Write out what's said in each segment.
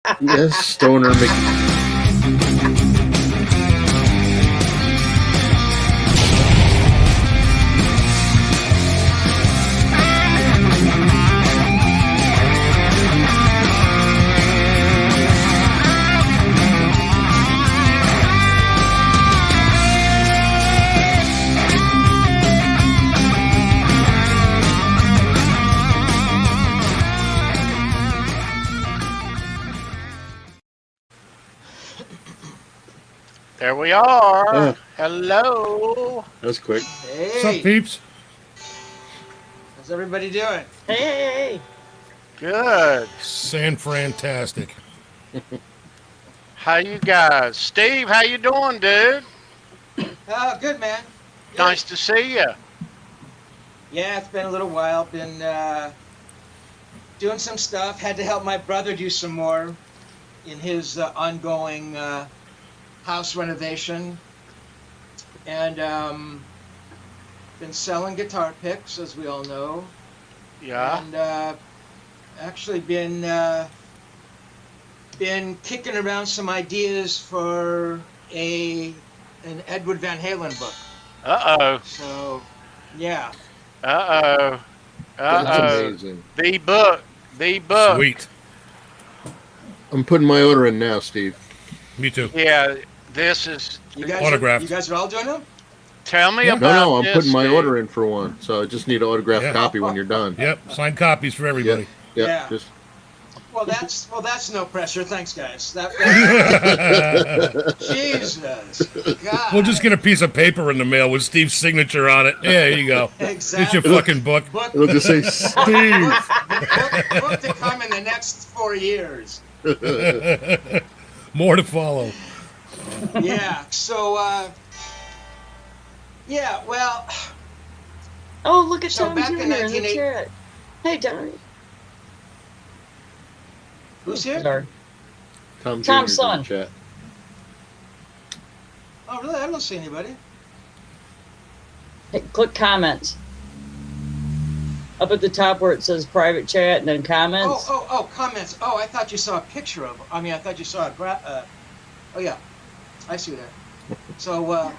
Yes, Stoner Mickey. There we are. Oh. Hello. That's quick. Hey. What's up, peeps? How's everybody doing? Hey. Good. San Frantastic. How you guys? Steve, how you doing, dude? Good, man. Good. Nice to see you. Yeah, it's been a little while. Been doing some stuff. Had to help my brother do some more in his ongoing house renovation. And been selling guitar picks, as we all know. Yeah. And actually been kicking around some ideas for an Edward Van Halen book. Uh-oh. So, yeah. Uh-oh. That's Uh-oh. amazing. The book. Sweet. I'm putting my order in now, Steve. Me too. Yeah, this is... You guys Autographed. You guys are all doing them? Tell me Yeah. about No, I'm this, putting my Steve. order in for one, so I just need an autographed Yeah. copy when you're done. Yep, signed copies for everybody. Yep, Yeah. Just Well, that's no pressure. Thanks, guys. Jesus, God. We'll just get a piece of paper in the mail with Steve's signature on it. Yeah, there you go. Exactly. It's your fucking book. Book, it'll just say Steve. book to come in the next 4 years. More to follow. Yeah. So, yeah. Well, Oh, look at So Tom back Jr. in in the 1980 chat. Hey, Donnie. who's here? Sorry. Tom's Tom's in son. the chat. Oh, really? I don't see anybody. Hey, click comments. Up at the top where it says private chat and then comments. Oh, comments. Oh, I thought you saw a picture of. I mean, I thought you saw a oh yeah, I see that. So,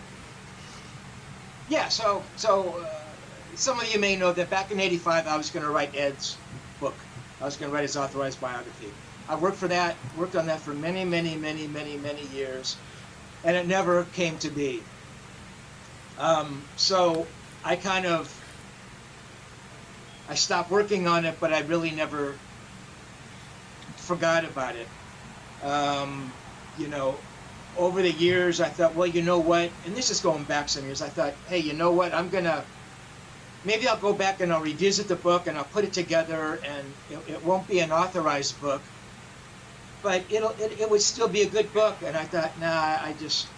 yeah. So, some of you may know that back in '85, I was going to write Ed's book. I was going to write his authorized biography. I worked on that for many years, and it never came to be. So I stopped working on it, but I really never forgot about it. You know, over the years, I thought, well, you know what? And this is going back some years. I thought, hey, you know what? Maybe I'll go back and I'll revisit the book and I'll put it together, and it won't be an authorized book, but it would still be a good book. And I thought, nah, I just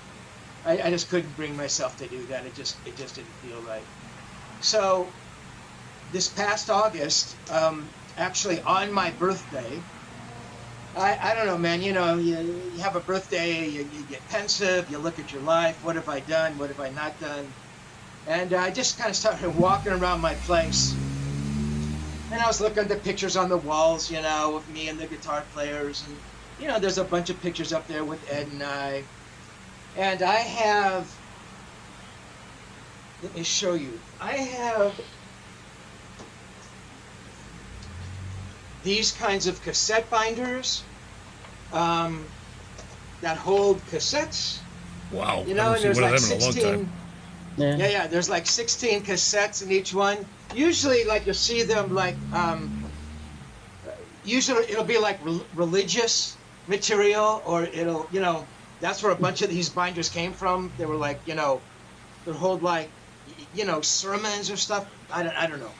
couldn't bring myself to do that. It just didn't feel right. So this past August, actually on my birthday, I don't know, man, you know, you have a birthday, you get pensive, you look at your life, what have I done, what have I not done? And I just kind of started walking around my place, and I was looking at the pictures on the walls, you know, of me and the guitar players, and, you know, there's a bunch of pictures up there with Ed and I, and I have, let me show you, I have these kinds of cassette binders that hold cassettes. Wow. You know, I and haven't there's seen one like of them in a long 16. time. Yeah, there's like 16 cassettes in each one. Usually, like, you'll see them like, usually it'll be like religious material, or it'll, you know, that's where a bunch of these binders came from. They were like, you know, they hold like, you know, sermons or stuff. I don't know.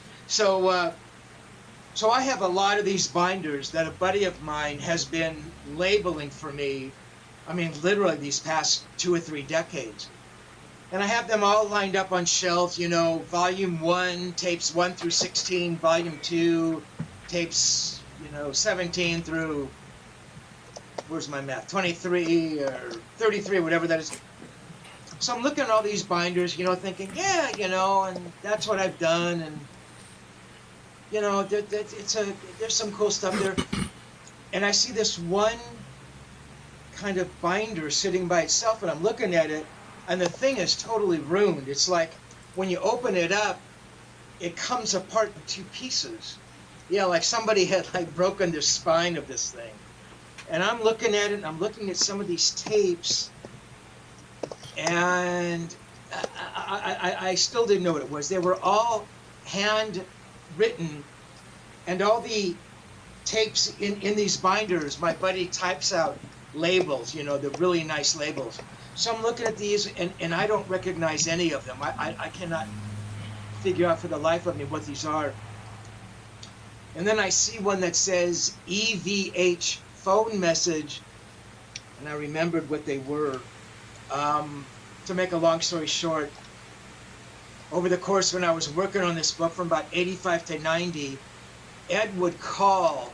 So I have a lot of these binders that a buddy of mine has been labeling for me, I mean, literally these past 2 or 3 decades. And I have them all lined up on shelves, you know, volume 1, tapes 1 through 16, volume 2, tapes, you know, 17 through, where's my math, 23 or 33, whatever that is. So I'm looking at all these binders, you know, thinking, yeah, you know, and that's what I've done, and, you know, there's some cool stuff there. And I see this one kind of binder sitting by itself, and I'm looking at it, and the thing is totally ruined. It's like when you open it up, it comes apart in two pieces. Yeah, like somebody had like broken the spine of this thing. And I'm looking at it, and I'm looking at some of these tapes, and I still didn't know what it was. They were all handwritten, and all the tapes in these binders, my buddy types out labels, you know, the really nice labels. So I'm looking at these, and I don't recognize any of them. I cannot figure out for the life of me what these are. And then I see one that says EVH phone message, and I remembered what they were. To make a long story short, over the course when I was working on this book from about 85 to 90, Ed would call,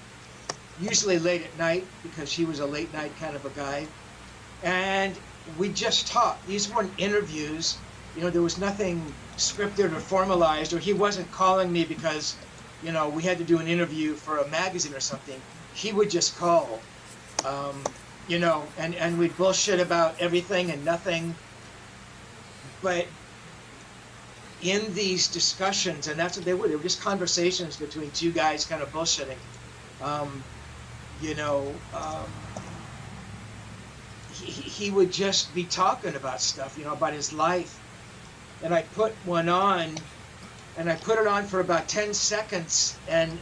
usually late at night, because he was a late night kind of a guy, and we just talked. These weren't interviews, you know, there was nothing scripted or formalized, or he wasn't calling me because, you know, we had to do an interview for a magazine or something. He would just call, you know, and we'd bullshit about everything and nothing. But in these discussions, and that's what they were just conversations between two guys kind of bullshitting, you know, he would just be talking about stuff, you know, about his life. And I put one on, and I put it on for about 10 seconds, and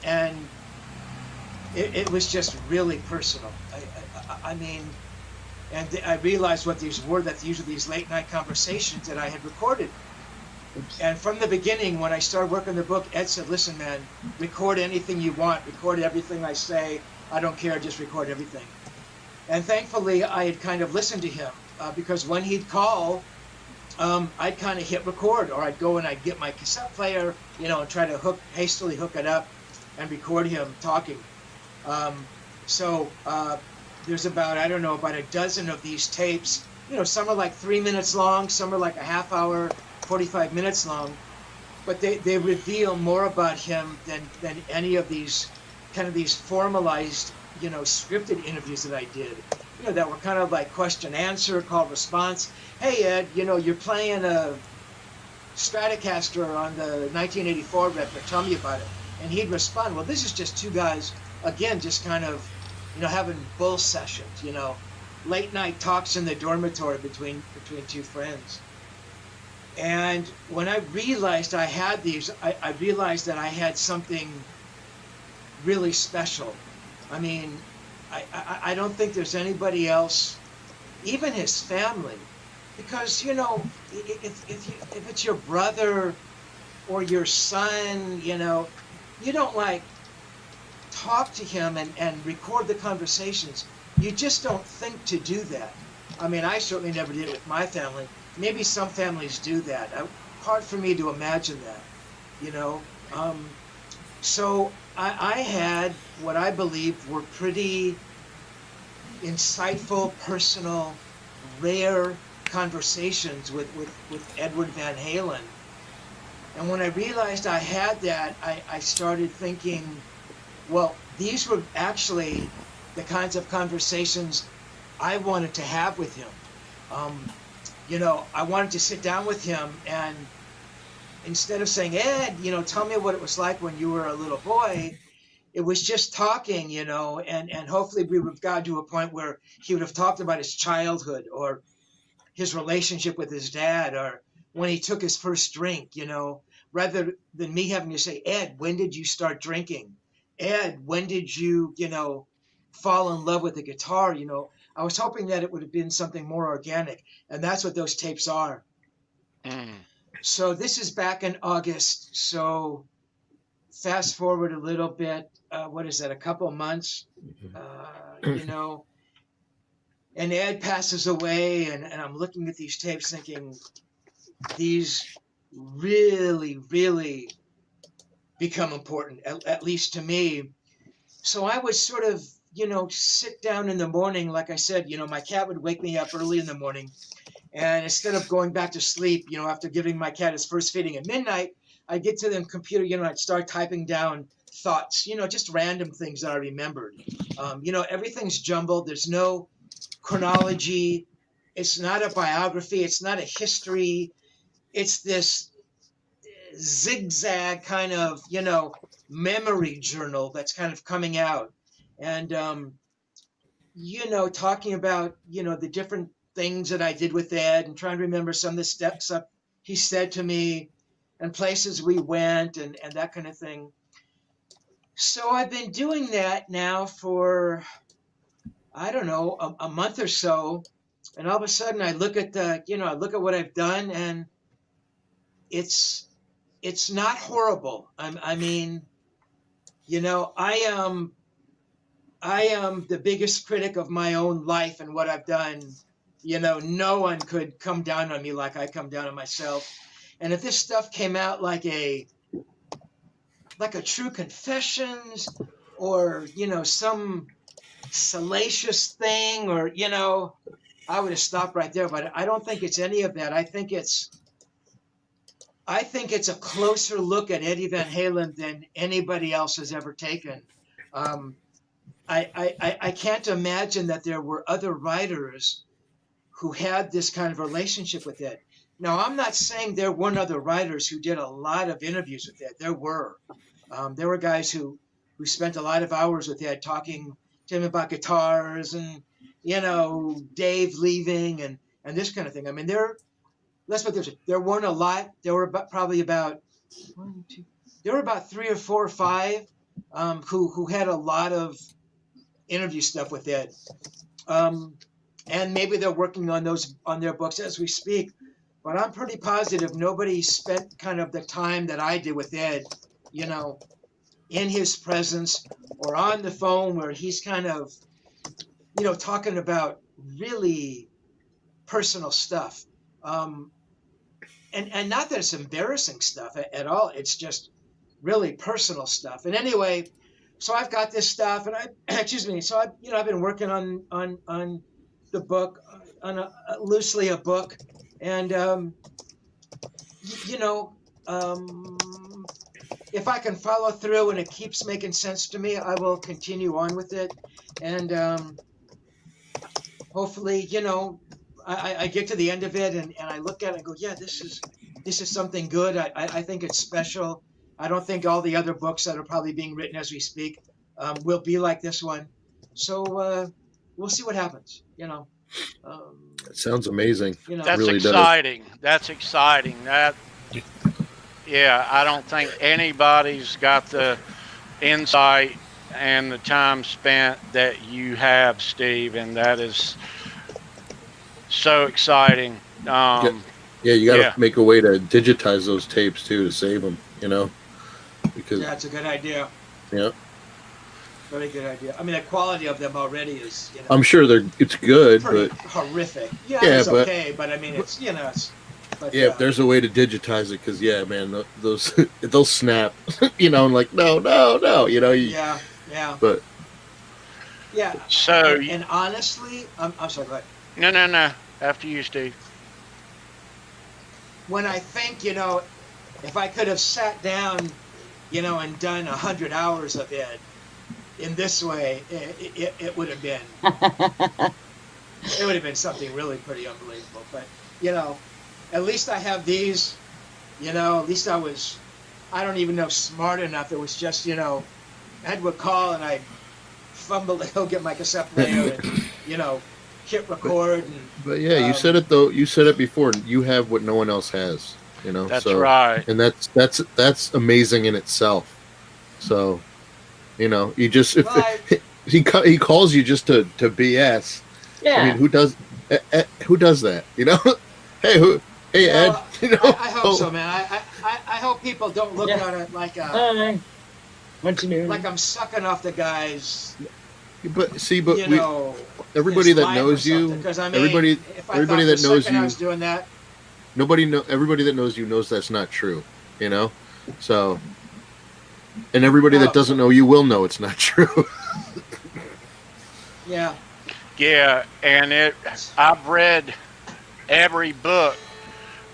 it was just really personal. I mean, and I realized what these were, that these were these late night conversations that I had recorded. And from the beginning, when I started working the book, Ed said, listen, man, record anything you want, record everything I say, I don't care, just record everything. And thankfully, I had kind of listened to him, because when he'd call, I'd kind of hit record, or I'd go and I'd get my cassette player, you know, and try to hastily hook it up and record him talking. So there's about, I don't know, about a dozen of these tapes. You know, some are like 3 minutes long, some are like a half hour, 45 minutes long, but they reveal more about him than any of these kind of these formalized, you know, scripted interviews that I did. You know, that were kind of like question answer, call response. Hey Ed, you know, you're playing a Stratocaster on the 1984 record, tell me about it. And he'd respond, well, this is just two guys, again, just kind of, you know, having bull sessions, you know, late night talks in the dormitory between two friends. And when I realized I had these, I realized that I had something really special. I mean, I don't think there's anybody else, even his family, because, you know, if it's your brother or your son, you know, you don't like talk to him and record the conversations. You just don't think to do that. I mean, I certainly never did it with my family. Maybe some families do that. Hard for me to imagine that, you know. So I had what I believe were pretty insightful, personal, rare conversations with Edward Van Halen. And when I realized I had that, I started thinking, well, these were actually the kinds of conversations I wanted to have with him. You know, I wanted to sit down with him, and instead of saying, Ed, you know, tell me what it was like when you were a little boy, it was just talking, you know, and hopefully we would have gotten to a point where he would have talked about his childhood or his relationship with his dad, or when he took his first drink, you know, rather than me having to say, Ed, when did you start drinking? Ed, when did you, you know, fall in love with the guitar? You know, I was hoping that it would have been something more organic, and that's what those tapes are. So this is back in August. So fast forward a little bit. What is that? A couple months, you know, and Ed passes away, and I'm looking at these tapes thinking, these really, really become important, at least to me. So I would sort of, you know, sit down in the morning. Like I said, you know, my cat would wake me up early in the morning. And instead of going back to sleep, you know, after giving my cat his first feeding at midnight, I'd get to the computer, you know, I'd start typing down thoughts, just random things that I remembered. Everything's jumbled. There's no chronology. It's not a biography. It's not a history. It's this zigzag kind of, memory journal that's kind of coming out. And, talking about, the different things that I did with Ed and trying to remember some of the steps up he said to me and places we went and that kind of thing. So I've been doing that now for, I don't know, a month or so. And all of a sudden I look at I look at what I've done, and it's not horrible. I mean, I am the biggest critic of my own life and what I've done. No one could come down on me like I come down on myself. And if this stuff came out like a true confessions, or, some salacious thing, or, I would have stopped right there, but I don't think it's any of that. I think it's a closer look at Eddie Van Halen than anybody else has ever taken. I can't imagine that there were other writers who had this kind of relationship with Ed. Now, I'm not saying there weren't other writers who did a lot of interviews with Ed. There were. There were guys who spent a lot of hours with Ed talking to him about guitars and, Dave leaving and this kind of thing. I mean, let's put this, there weren't a lot. There were probably about 3 or 4 or 5 who had a lot of interview stuff with Ed. And maybe they're working on their books as we speak. But I'm pretty positive nobody spent kind of the time that I did with Ed, in his presence or on the phone, where he's kind of, talking about really personal stuff. And not that it's embarrassing stuff at all. It's just really personal stuff. And anyway, so I've got this stuff, and so I've been working on the book, on loosely a book. And, if I can follow through and it keeps making sense to me, I will continue on with it. And hopefully, I get to the end of it and I look at it and go, yeah, this is something good. I think it's special. I don't think all the other books that are probably being written as we speak will be like this one. So we'll see what happens, It sounds amazing. That's really exciting. That's exciting. Yeah, I don't think anybody's got the insight and the time spent that you have, Steve, and that is so exciting. Yeah, you got to make a way to digitize those tapes too to save them. Because that's a good idea. Yeah. Very good idea. I mean, the quality of them already is, I'm sure it's good, pretty but horrific. Yeah, it's but, okay, but I mean, it's, but, if there's a way to digitize it, because man, they'll snap, and like no, yeah. But yeah. So and honestly, I'm sorry. Go ahead. No. After you, Steve. When I think, if I could have sat down, and done 100 hours of it in this way, it would have been, something really pretty unbelievable. But, at least I have these, at least I don't even know, smart enough. It was just, Ed would call and I'd fumble to go get my cassette player and, hit record. But yeah, you said it though. You said it before. You have what no one else has. That's right. And that's amazing in itself. So, you just he calls you just to BS. Yeah. I mean, who does that? Hey Ed. I hope so, man. I hope people don't look at it like what you mean? like I'm sucking off the guys. But everybody that knows you, everybody that knows you, doing that. Everybody that knows you knows that's not true, So, and everybody that doesn't know you will know it's not true. Yeah. Yeah, and I've read every book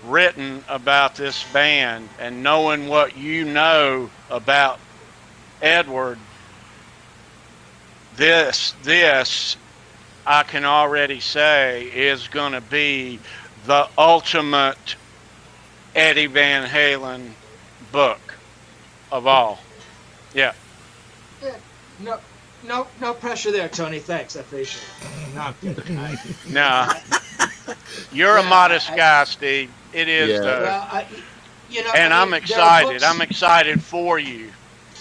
written about this band, and knowing what you know about Edward, this I can already say is going to be the ultimate Eddie Van Halen book of all. Yeah. No pressure there, Tony. Thanks, I appreciate it. No, I'm kidding. No. You're a modest guy, Steve. It is, Yeah. though. Well, And I I'm mean, excited. I'm excited for you.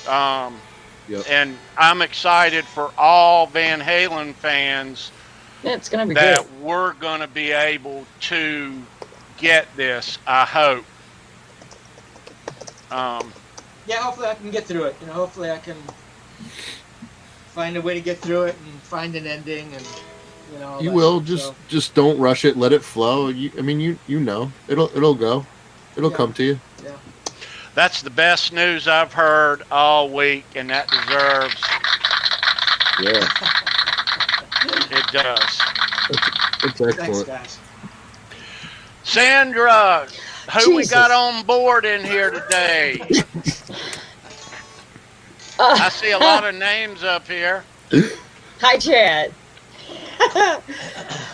Yep. And I'm excited for all Van Halen fans Yeah, it's gonna be that good. we're going to be able to get this, I hope. Yeah, hopefully I can get through it. Hopefully I can find a way to get through it and find an ending and all You that will stuff. just don't rush it. Let it flow. I mean, you know, it'll go. It'll Yeah. come to you. Yeah. That's the best news I've heard all week, and that deserves. Yeah, It does. it's Thanks, excellent. guys. Sandra, who we Jesus. got on board in here today? I see a lot of names up here. Hi, Chad.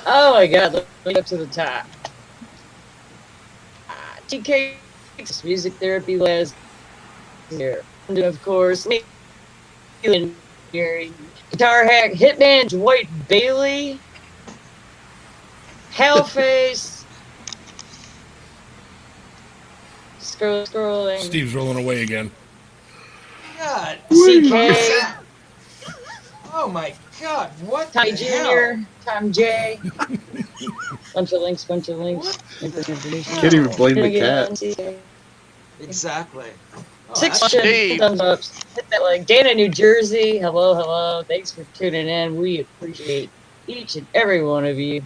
Oh my God, let me up to the top. TK, music therapy, Les here. And of course, me, Guitar Hack, Hitman, Dwight Bailey, Hellface. Scrolling. Steve's rolling away again. God. CK, Oh my God. What Ty the hell? Jr., Tom J. bunch of links. Can't even blame the cat. Exactly. Oh, Six that's- Steve. thumbs up. Hit that like Dana, New Jersey. Hello. Thanks for tuning in. We appreciate each and every one of you.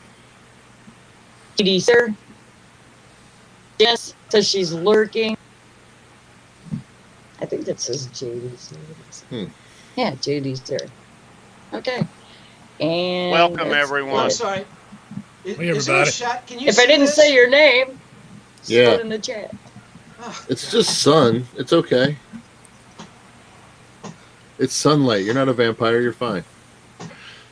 JD, sir. Jess says she's lurking. I think that says JD, sir. Yeah, JD, sir. Okay. And Welcome, that's everyone. Oh, I'm it. sorry. Is Hey, there a everybody. shot? Can you If I see didn't this? say your name, Yeah. put in the chat. Oh, It's God. just sun. It's okay. It's sunlight. You're not a vampire. You're fine.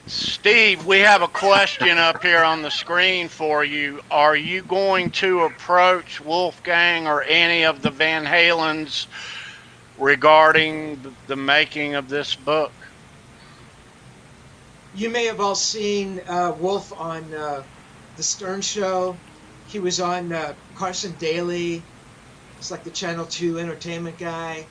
Steve, we have a question up here on the screen for you. Are you going to approach Wolfgang or any of the Van Halens regarding the making of this book? You may have all seen Wolf on the Stern Show. He was on Carson Daly. It's like the Channel 2 entertainment guy.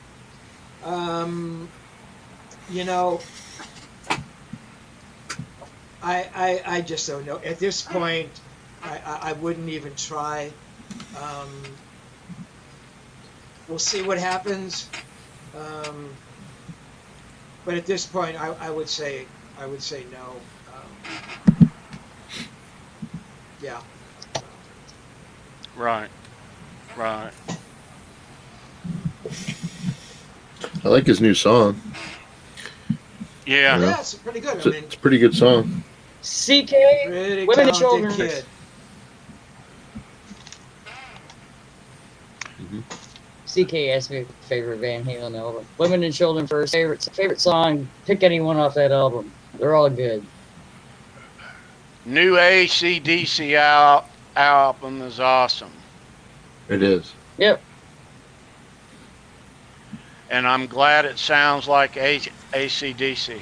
I just don't know. At this point, I wouldn't even try. We'll see what happens. But at this point, I would say no. Yeah. Right. I like his new song. Yeah. Yeah, it's pretty good. It's a pretty good song. CK, Pretty Women and talented Children. kid. CK asked me favorite Van Halen album. Women and Children first. Favorite song. Pick anyone off that album. They're all good. New AC/DC album is awesome. It is. Yep. And I'm glad it sounds like AC/DC.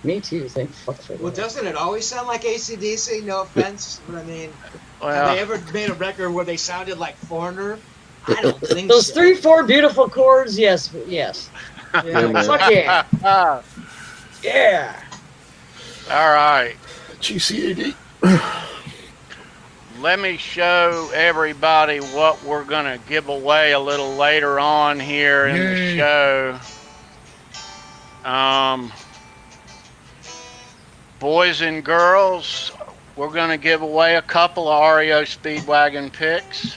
Me too. Thank fuck for Well, that. doesn't it always sound like AC/DC? No offense, but I mean, have they Well, ever made a record where they sounded like Foreigner? I don't think Those so. 3-4 beautiful chords. Yes. Yeah, Yeah, man. Fuck yeah. all Yeah. right. GCAD. Let me show everybody what we're going to give away a little later on here in the Yay. show. Boys and girls, we're going to give away a couple of REO Speedwagon picks.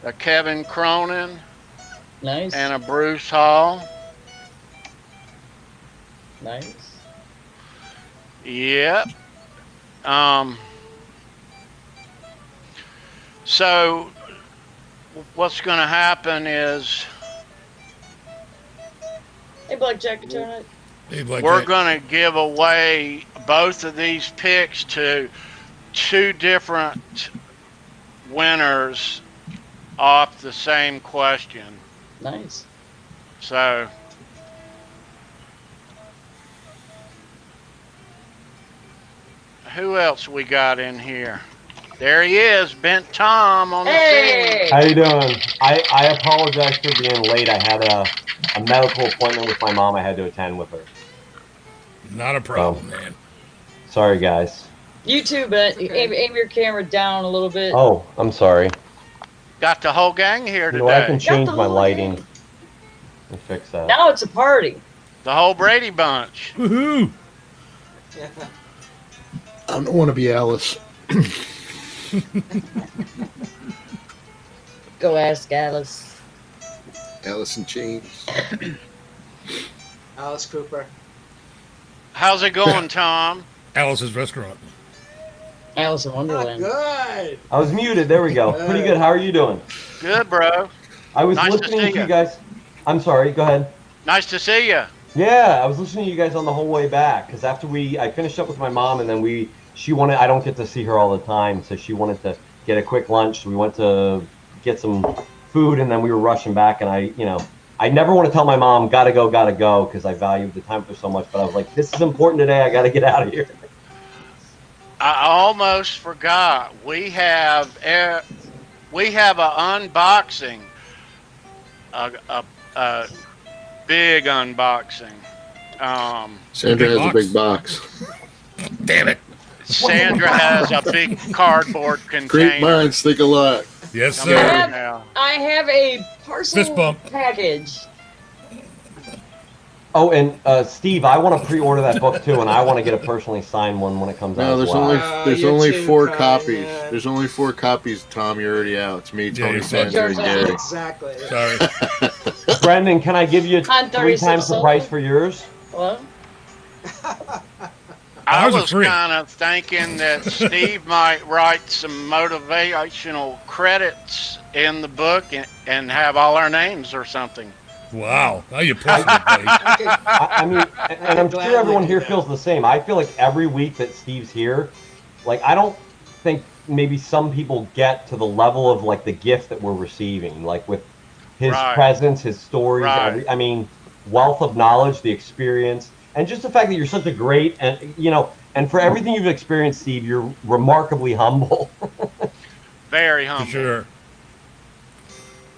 A Kevin Cronin Nice. and a Bruce Hall. Nice. Yep. So what's going to happen is Hey, Blackjack Donut. Hey, Blackjack. We're going to give away both of these picks to 2 different winners off the same question. Nice. So, who else we got in here? There he is, Bent Tom on the scene. How you doing? I apologize for being late. I had a medical appointment with my mom I had to attend with her. Not a problem, man. Sorry, guys. You too, but aim your camera down a little bit. Oh, I'm sorry. Got the whole gang here You today. know what? I can Got change the my whole lighting gang. and fix that. Now it's a party. The whole Brady bunch. Woohoo! I don't want to be Alice. Go ask Alice. Alice in Chains. Alice Cooper. How's it going, Tom? Alice's restaurant. Alice in Oh, Wonderland. good. I was muted. There we go. Pretty good. How are you doing? Good, bro. I was Nice to listening see to ya. you guys. I'm sorry. Go ahead. Nice to see you. Yeah, I was listening to you guys on the whole way back because after I finished up with my mom and then she wanted, I don't get to see her all the time, so she wanted to get a quick lunch. So we went to get some food and then we were rushing back and I never want to tell my mom, gotta go, because I value the time for so much, but I was like, this is important today, I gotta get out of here. I almost forgot. We have a unboxing, a big unboxing. Sandra Big has a big box. Damn it. Sandra has a big cardboard container. Great minds think alike. Yes, Come sir. on now. I have a parcel Fist bump. package. Oh, and Steve, I want to pre-order that book too, and I want to get a personally signed one when it comes out. No, as well. there's you're only too 4 kind, copies. man. There's only 4 copies, Tom. You're already out. It's me, Yeah, Tony, you're Sandra, and fucked. Gary. Exactly. Sorry. Brendan, can I give you On 3 times the 36 price for yours? What? I Ours are was free. kind of thinking that Steve might write some motivational credits in the book and have all our names or something. Wow. Now you're pushing it, buddy. I mean, and I'm gladly sure everyone do here that. feels the same. I feel like every week that Steve's here, like I don't think maybe some people get to the level of like the gift that we're receiving, like with his Right. presence, his stories. Right. I mean, wealth of knowledge, the experience, and just the fact that you're such a great and for everything you've experienced, Steve, you're remarkably humble. Very For humble. sure.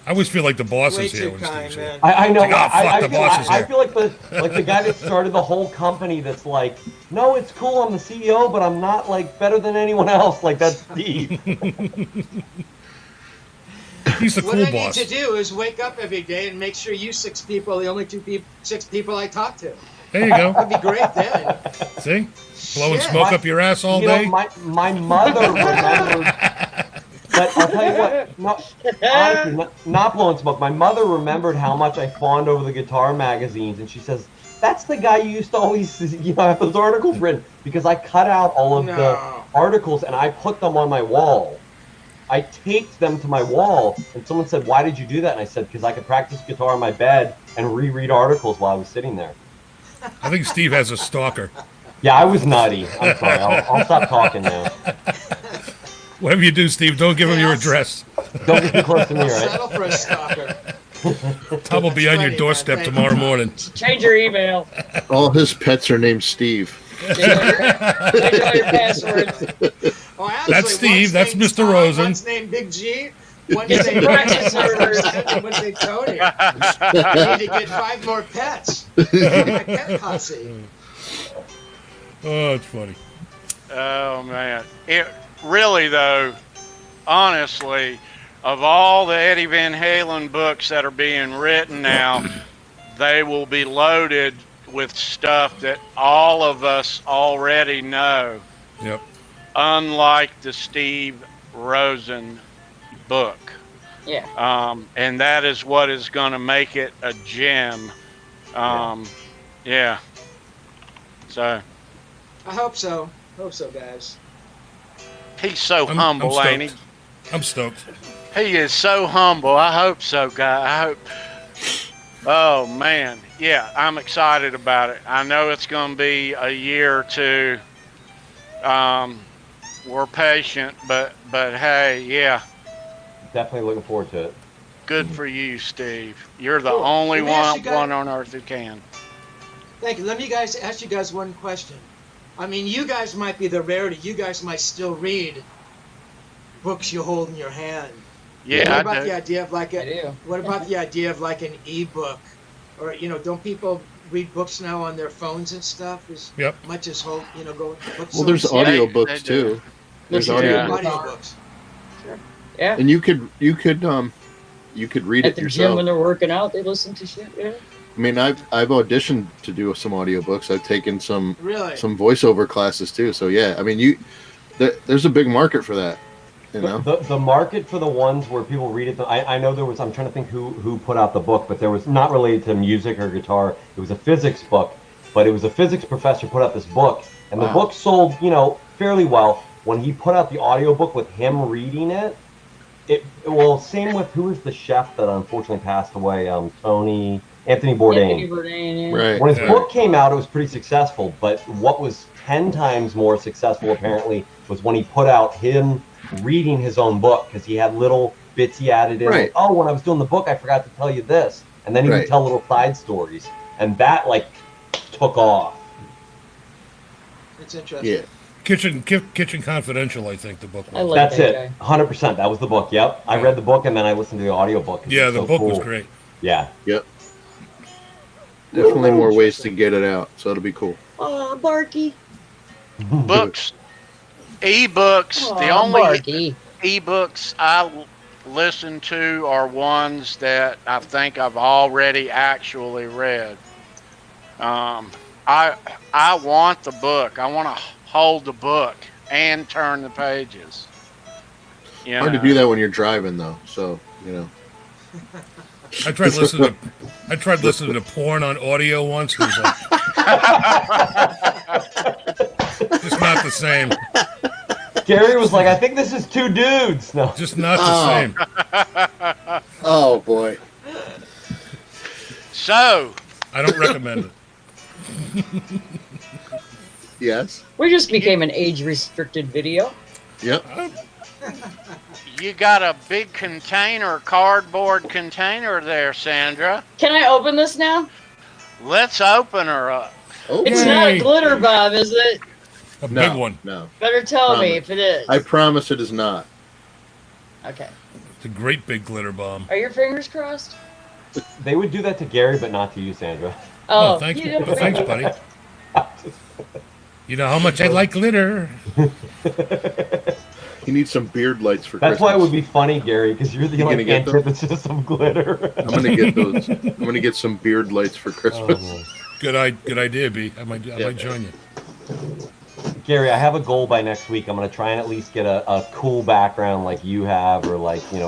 I always feel like the boss Way is here too when kind, Steve's here. man. I know. Like, oh, fuck, the boss is I here. feel like the guy that started the whole company. That's like, no, it's cool. I'm the CEO, but I'm not like better than anyone else. Like that's Steve. He's the What cool I boss. need to do is wake up every day and make sure you 6 people are the only 6 people I talk to. There you go. That'd be great then. See? Blowing Shit. smoke up your ass all You know, day. my mother remembered. But I'll tell you what, honestly, not blowing smoke. My mother remembered how much I fawned over the guitar magazines, and she says, "That's the guy you used to always, have those articles written." Because I cut out all of the No. articles and I put them on my wall. I taped them to my wall, and someone said, "Why did you do that?" And I said, "Because I could practice guitar in my bed and reread articles while I was sitting there." I think Steve has a stalker. Yeah, I was nutty. I'm sorry. I'll stop talking now. Whatever you do, Steve, don't give him your address. Don't get too close to me, all right? Settle for a stalker. Tom will be on your funny, doorstep man. Thank tomorrow you. morning. Change your email. All his pets are named Steve. Change all your passwords. Oh, actually, That's Steve, one's that's named Mr. Tom, Rosen. One's named Big G. One's Get named some practice servers. and one's named Tony. I need to get 5 more pets. My pet posse. Oh, it's funny. Oh man, it really though, honestly, of all the Eddie Van Halen books that are being written now, they will be loaded with stuff that all of us already know. Yep. Unlike the Steve Rosen book, Yeah. and that is what is going to make it a gem. Yeah. So I hope so. Hope so, guys. he's so I'm humble, stoked. ain't he? I'm stoked. He is so humble. I hope so, guy. I hope. Oh man, yeah, I'm excited about it. I know it's going to be a year or two. We're patient, but hey, yeah, Definitely looking forward to it. good for you, Steve. You're the Cool. only Let me ask you guys- one on earth who can. Thank you. Let me ask you guys one question. I mean, you guys might be the rarity. You guys might still read books you hold in your hand. Yeah, What I about do. the idea of like I do. What about the idea of like an e-book, or don't people read books now on their phones and stuff as Yep. much as go book Well, there's stores? They audiobooks do. too. There's Listen to Yeah. your audiobooks. Yeah. and you could read At it the gym yourself. when they're working out, they listen to shit. Yeah. I mean, I've auditioned to do some audiobooks. I've taken some Really? voiceover classes too. So yeah, I mean, there's a big market for that. You know, The market for the ones where people read it. I know there was. I'm trying to think who put out the book, but there was not related to music or guitar. It was a physics book, but it was a physics professor put out this book, and the Wow. book sold fairly well. When he put out the audiobook with him reading it, same with who was the chef that unfortunately passed away, Anthony Bourdain. Anthony Bourdain, yeah. right? When his Yeah. book came out, it was pretty successful, but what was 10 times more successful apparently was when he put out him reading his own book, because he had little bits he added in. Right. Like, oh, when I was doing the book, I forgot to tell you this. And then he would Right. tell little side stories. And that, took off. It's interesting. Yeah. Kitchen Confidential, I think the book was. I like That's that it. 100%. That was the book. Yep. I read the book, and then I listened to the audiobook. Yeah, the book was cool. great. Yeah. Definitely more ways to get it out, so it'll be cool. Oh, Barky. Books, e-books. The Aw, only Barky. e-books I listen to are ones that I think I've already actually read. I want the book. I want to hold the book and turn the pages. You Hard to know. do that when you're driving, though. So I tried listening to porn on audio once. It was just not the same. Gary was like, I think this is two dudes. No. Just not the same. Oh boy. So, I don't recommend it. Yes. We just became an age-restricted video. Yep. you got a big cardboard container there, Sandra. Can I open this now? Let's open her up. Oh, It's not a glitter bomb, is it? A no, big one. No. Better tell me Promise. if it is. I promise it is not. Okay. It's a great big glitter bomb. Are your fingers crossed? They would do that to Gary, but not to you, Sandra. Oh, thanks, you don't thanks, think- buddy. You know how much I like glitter. He needs some beard lights for That's Christmas. why it would be funny, Gary, because you're the You gonna get those? antithesis of glitter. I'm gonna get those. I'm gonna get some beard lights for Christmas. Oh. Good idea, B. I might join you. Gary, I have a goal by next week. I'm going to try and at least get a cool background like you have, or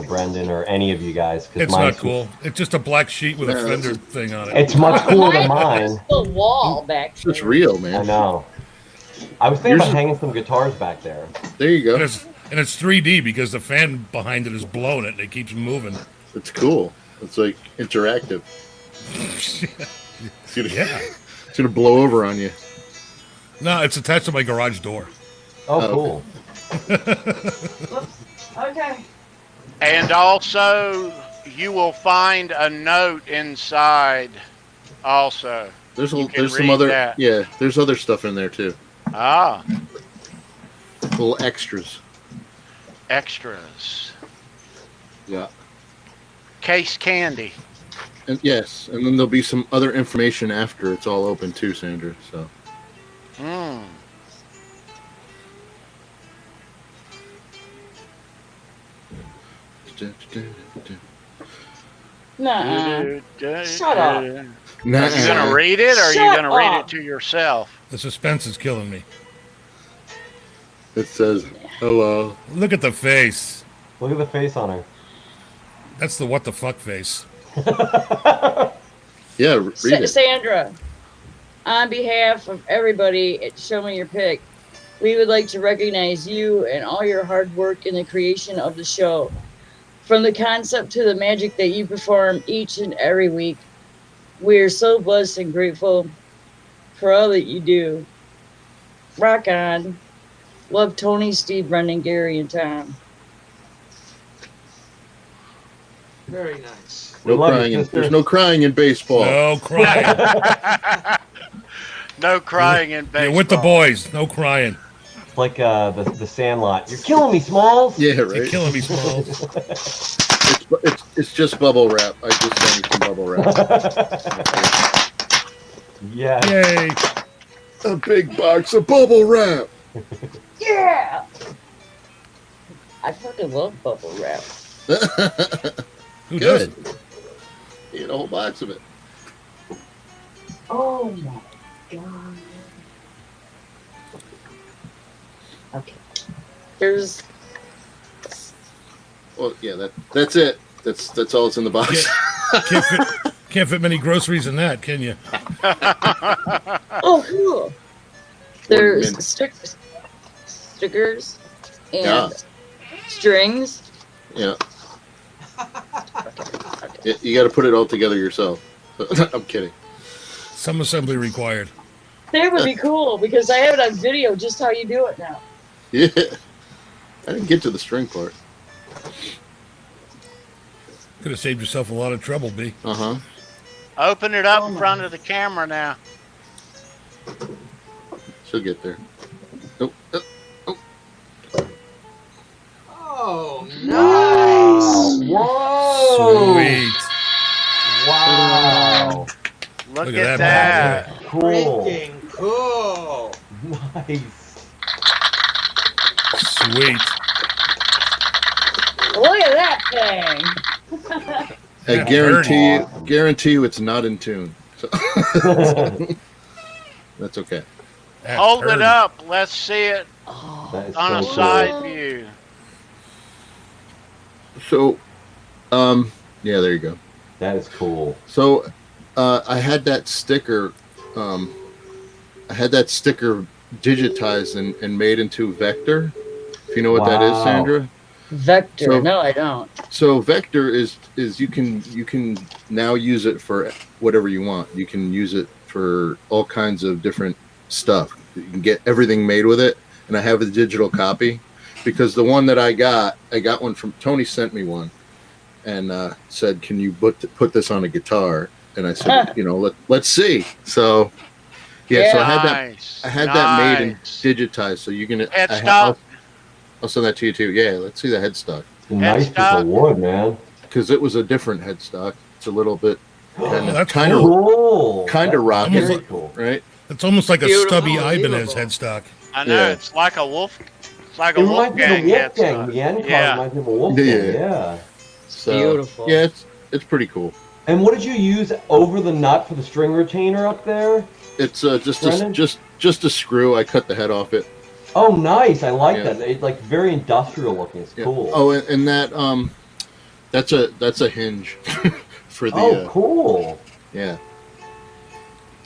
Brendan, or any of you guys. 'cause It's mine's- not cool. It's just a black sheet with a Yeah, fender that's thing on it. It's much cooler than mine. It's the wall back It's just there. real, I man. know. I was thinking Yours about is- hanging some guitars back there. There you And go. it's 3D because the fan behind it is blowing it and it keeps moving. It's cool. It's like interactive. It's gonna, Yeah. it's gonna blow over on you. No, it's attached to my garage door. Oh, Oh, cool. Okay. And also, you will find a note inside also. There's You can there's some read other that. yeah. There's other stuff in there too. Ah, Little extras. extras. Yeah. Case candy. And yes, and then there'll be some other information after it's all open too, Sandra. So Mm. Nuh-uh. Shut up. Are you Nuh-uh. gonna read it, or are you Shut gonna read up. it to yourself? The suspense is killing me. It says hello. Look at the face. Look at the face on her. That's the what the fuck face. Yeah, read it. Sandra, on behalf of everybody at Show Me Your Pick, we would like to recognize you and all your hard work in the creation of the show. From the concept to the magic that you perform each and every week, We're so blessed and grateful for all that you do. Rock on. Love Tony, Steve, Brendan, Gary, and Tom. Very nice. We love you, sister. There's no crying in baseball. No crying. No crying in baseball. You're with the boys. No crying. It's like the Sandlot. You're killing me, Smalls. Yeah, You're right. killing me, Smalls. It's just bubble wrap. I just sent you some bubble wrap. Yeah. Yay. A big box of bubble wrap. Yeah! I fucking love bubble wrap. Who Good. doesn't? You get a whole box of it. Oh my god. Okay. There's Well, yeah, that's it. That's all that's in the box. Can't fit many groceries in that, can you? oh cool. There's mint. stickers and Yeah. strings. Yeah. You got to put it all together yourself. I'm kidding. Some assembly required. That would be cool because I have it on video just how you do it now. Yeah. I didn't get to the string part. Could have saved yourself a lot of trouble, B. Uh-huh. Open it up in front of the camera now. She'll get there. Oh, Oh, nice. Whoa. Sweet. Wow. Look Look at at that. that. Cool. Freaking cool. Nice. Sweet. Look at that thing. I Yeah, guarantee you it's not in tune. So that's okay. That's Hold it dirty. up. Let's see it Oh, That is on a so cool. side view. So, yeah, there you go. That is cool. So, I had that sticker, digitized and made into vector. If you know what that is, Wow. Sandra. Vector. So- No, I don't. So vector is you can now use it for whatever you want. You can use it for all kinds of different stuff. You can get everything made with it. And I have a digital copy because the one that I got one from Tony, sent me one and said, "Can you put this on a guitar?" And I said, let's see. So yeah, so I had that made and digitized. So you can Headstock. I'll send that to you too. Yeah, let's see the headstock. Nice piece Headstock. of wood, man. Because it was a different headstock. It's a little bit that's kind of Cool. kind of That's rocket, very cool. right? It's almost like a Beautiful. stubby Ibanez Beautiful. headstock. I know. Yeah. It's like a wolf. It's like a It reminds me of Wolfgang a Wolfgang. headstock. The end card Yeah. reminds me of a Wolfgang. Yeah. Yeah. So, Beautiful. Yeah, it's pretty cool. And what did you use over the nut for the string retainer up there? It's just Brendan? just a screw. I cut the head off it. Oh, nice. I like Yeah. that. It's like very industrial looking. It's Yeah. cool. Oh, and that that's a hinge for the Oh, cool. yeah.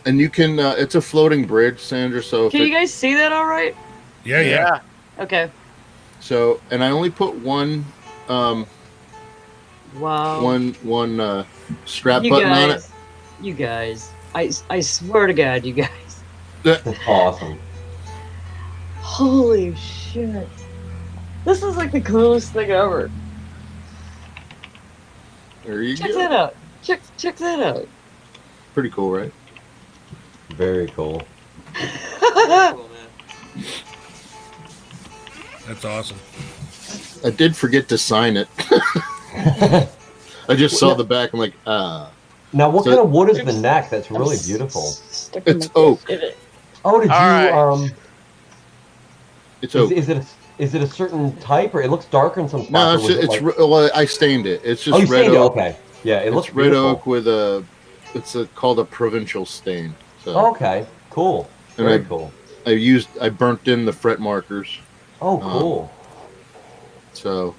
And you can it's a floating bridge, Sandra. So if Can you guys see that all right? Yeah. Yeah. Okay. so and I only put one Wow. one strap You button on it. guys. You guys. I swear to God, you guys. That's awesome. Holy shit. This is like the coolest thing ever. There you Check go. that out. Check that out. Pretty cool, right? Very cool. Cool, man. That's awesome. I did forget to sign it. I just saw the back. I'm like, Now, what So- kind of wood is the neck? That's really beautiful. Sticking It's my oak. in it. Oh, did you All right. it's oak. Is it a certain type, or it looks darker in some spots? No, or it's, was it it's like- well, I stained it. It's just oh, you red stained it. oak. Okay. Yeah, it looks It's red beautiful. oak with called a provincial stain. So Okay, cool. And Very cool. I burnt in the fret markers. Oh, cool. So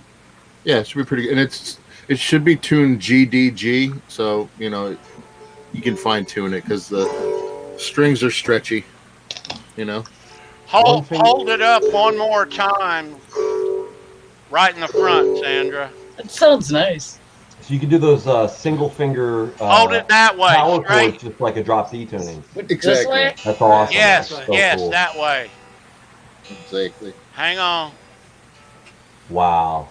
yeah, it should be pretty good. And it should be tuned GDG, so you can fine tune it because the strings are stretchy. Hold it up one more time. Right in the front, Sandra. That sounds nice. So you can do those single finger Hold it that way, power straight. chords just like a drop D tuning. This Exactly. way? That's awesome. Yes, That's so yes, cool. that way. Exactly. Hang on. Wow.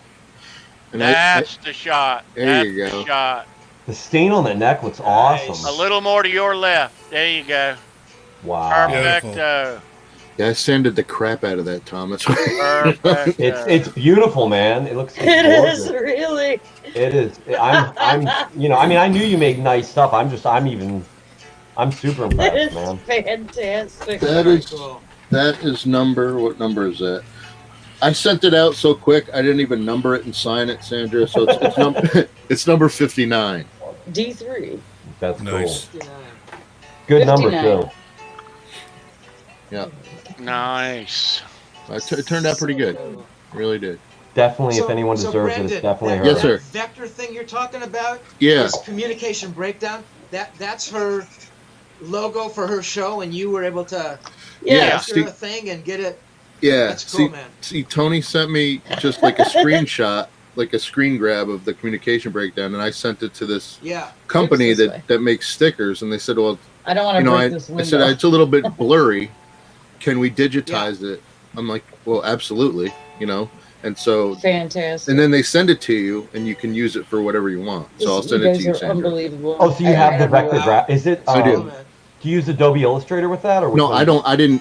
And That's the shot. There That's you the go. shot. The stain on the neck looks Nice. awesome. A little more to your left. There you go. Wow. Perfecto. Yeah, I sanded the crap out of that, Tom. That's why. Perfect. It's beautiful, man. It looks It is gorgeous. really. It is. I'm you know, I mean, I knew you made nice stuff. I'm super It impressed, is man. fantastic. That Very is cool. that is number. What number is that? I sent it out so quick. I didn't even number it and sign it, Sandra. So it's number it's number 59. D3. That's Nice. cool. Good number 59. too. Yeah, Nice. it turned out pretty good. It really did. Definitely, So- if anyone so deserves it, Brendan, it's definitely that- her. Yes, sir. that Vector thing you're talking about, Yeah. this communication breakdown, that's her logo for her show, and you were able to Yeah. capture See- a thing and get it. Yeah. That's cool, man. See, Tony sent me just like a screenshot, like a screen grab of the communication breakdown, and I sent it to this Yeah. company It's this way. that makes stickers, and they said, "Well, I don't want you to know, break this I window. said it's a little bit blurry. Can we digitize it?" I'm like, "Well, absolutely," you know. And so, Fantastic. and then they send it to you, and you can use it for whatever you want. So I'll send you it guys to you, are Sandra. unbelievable. Oh, so you I have the don't vector know. graph? Is it? I do. Oh, man. Do you use Adobe Illustrator with that, or which No, one?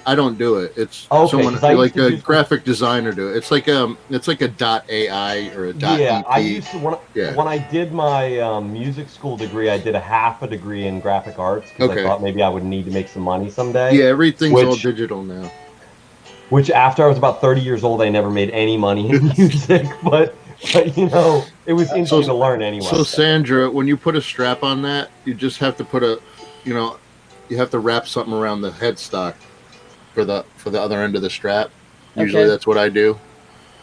I don't do it. It's Okay, someone 'cause I like used to a use- graphic designer do it. It's like a dot AI or a dot Yeah, I EP. used to Yeah. when I did my music school degree. I did a half a degree in graphic arts because Okay. I thought maybe I would need to make some money someday. Yeah, everything's all Which- digital now. Which after I was about 30 years old, I never made any money in music, but you know, it was interesting to learn anyway. So Sandra, when you put a strap on that, you just have to put you have to wrap something around the headstock for the other end of the strap. Usually Okay. that's what I do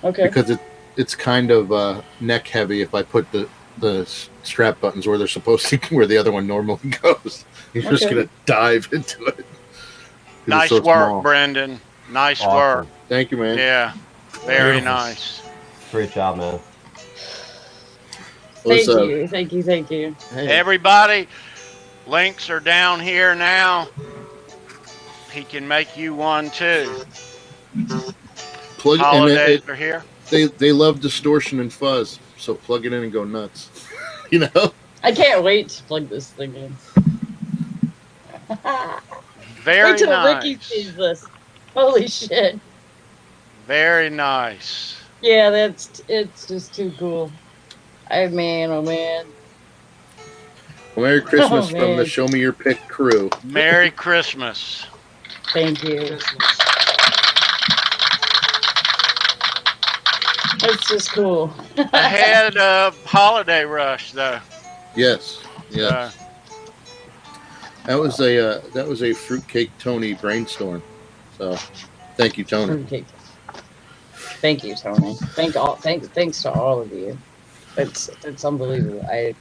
Okay. because it's kind of neck heavy if I put the strap buttons where they're supposed to, where the other one normally goes. You're just Okay. gonna dive into it. 'Cause it's Nice so work, small. Brendan. Nice Awesome. work. Thank you, man. Yeah. Very Beautiful. nice. Great job, man. Thank What's up? you. Thank you. Thank you. Hey. Everybody, links are down here now. He can make you one too. Plug and Holidays are here. they love distortion and fuzz, so plug it in and go nuts. You know. I can't wait to plug this thing in. Very Wait till nice. Ricky sees this. Holy shit. Very nice. Yeah, it's just too cool. Oh man. Well, Merry Christmas Oh, from man. the Show Me Your Pick crew. Merry Christmas. Thank you. Christmas. It's just cool. Ahead of holiday rush though. Yes. Yeah. So, That was a Fruitcake Tony brainstorm. So, thank you, Tony. Fruitcake. Thank you, Tony. Thanks to all of you. It's unbelievable. Very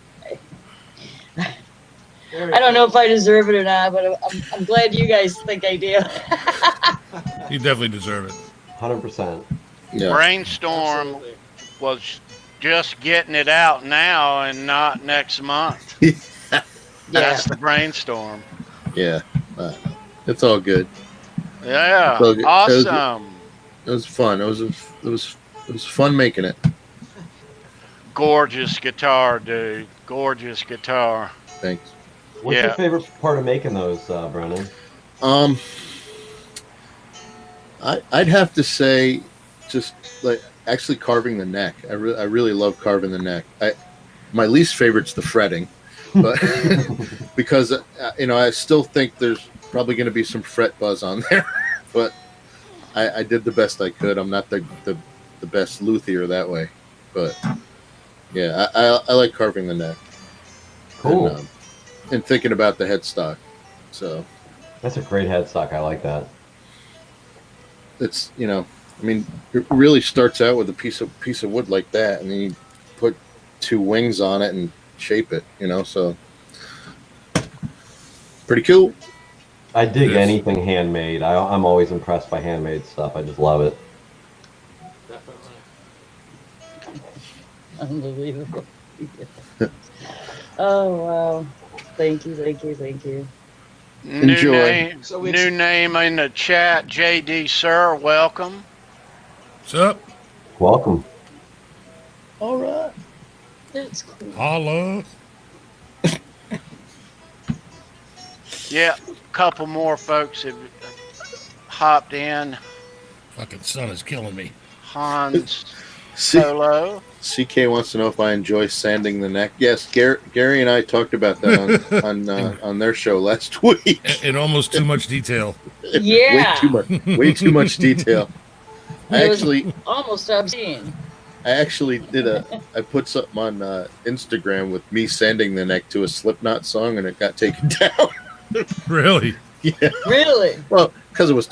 I don't know cool. if I deserve it or not, but I'm glad you guys think I do. You definitely deserve it. 100%. Yeah. brainstorm Absolutely. was just getting it out now and not next month. Yeah. That's the brainstorm. Yeah. It's all good. Yeah. So good. Awesome. It was fun. It was fun making it. Gorgeous guitar, dude. Gorgeous guitar. Thanks. What's Yeah. your favorite part of making those, Brennan? I'd have to say, just like actually carving the neck. I really love carving the neck. My least favorite's the fretting, but because I still think there's probably going to be some fret buzz on there, but I did the best I could. I'm not the best luthier that way, but yeah, I like carving the neck. Cool. And thinking about the headstock. So That's a great headstock. I like that. it's, it really starts out with a piece of wood like that, and then you put two wings on it and shape it, so pretty cool. I dig Yes. anything handmade. I'm always impressed by handmade stuff. I just love it. Definitely. Unbelievable. Oh wow! Thank you, thank you, thank you. Enjoy. New name in the chat, JD Sir. Welcome. What's up? Welcome. All right, that's cool. Holla. Yeah, a couple more folks have hopped in. Fucking sun is killing me. Hans Solo. CK wants to know if I enjoy sanding the neck. Yes, Gary and I talked about that on their show last week. In almost too much detail. Yeah. Way too much detail. Almost obscene. I actually I put something on Instagram with me sanding the neck to a Slipknot song, and it got taken down. Really? Yeah. Really? Well, because it was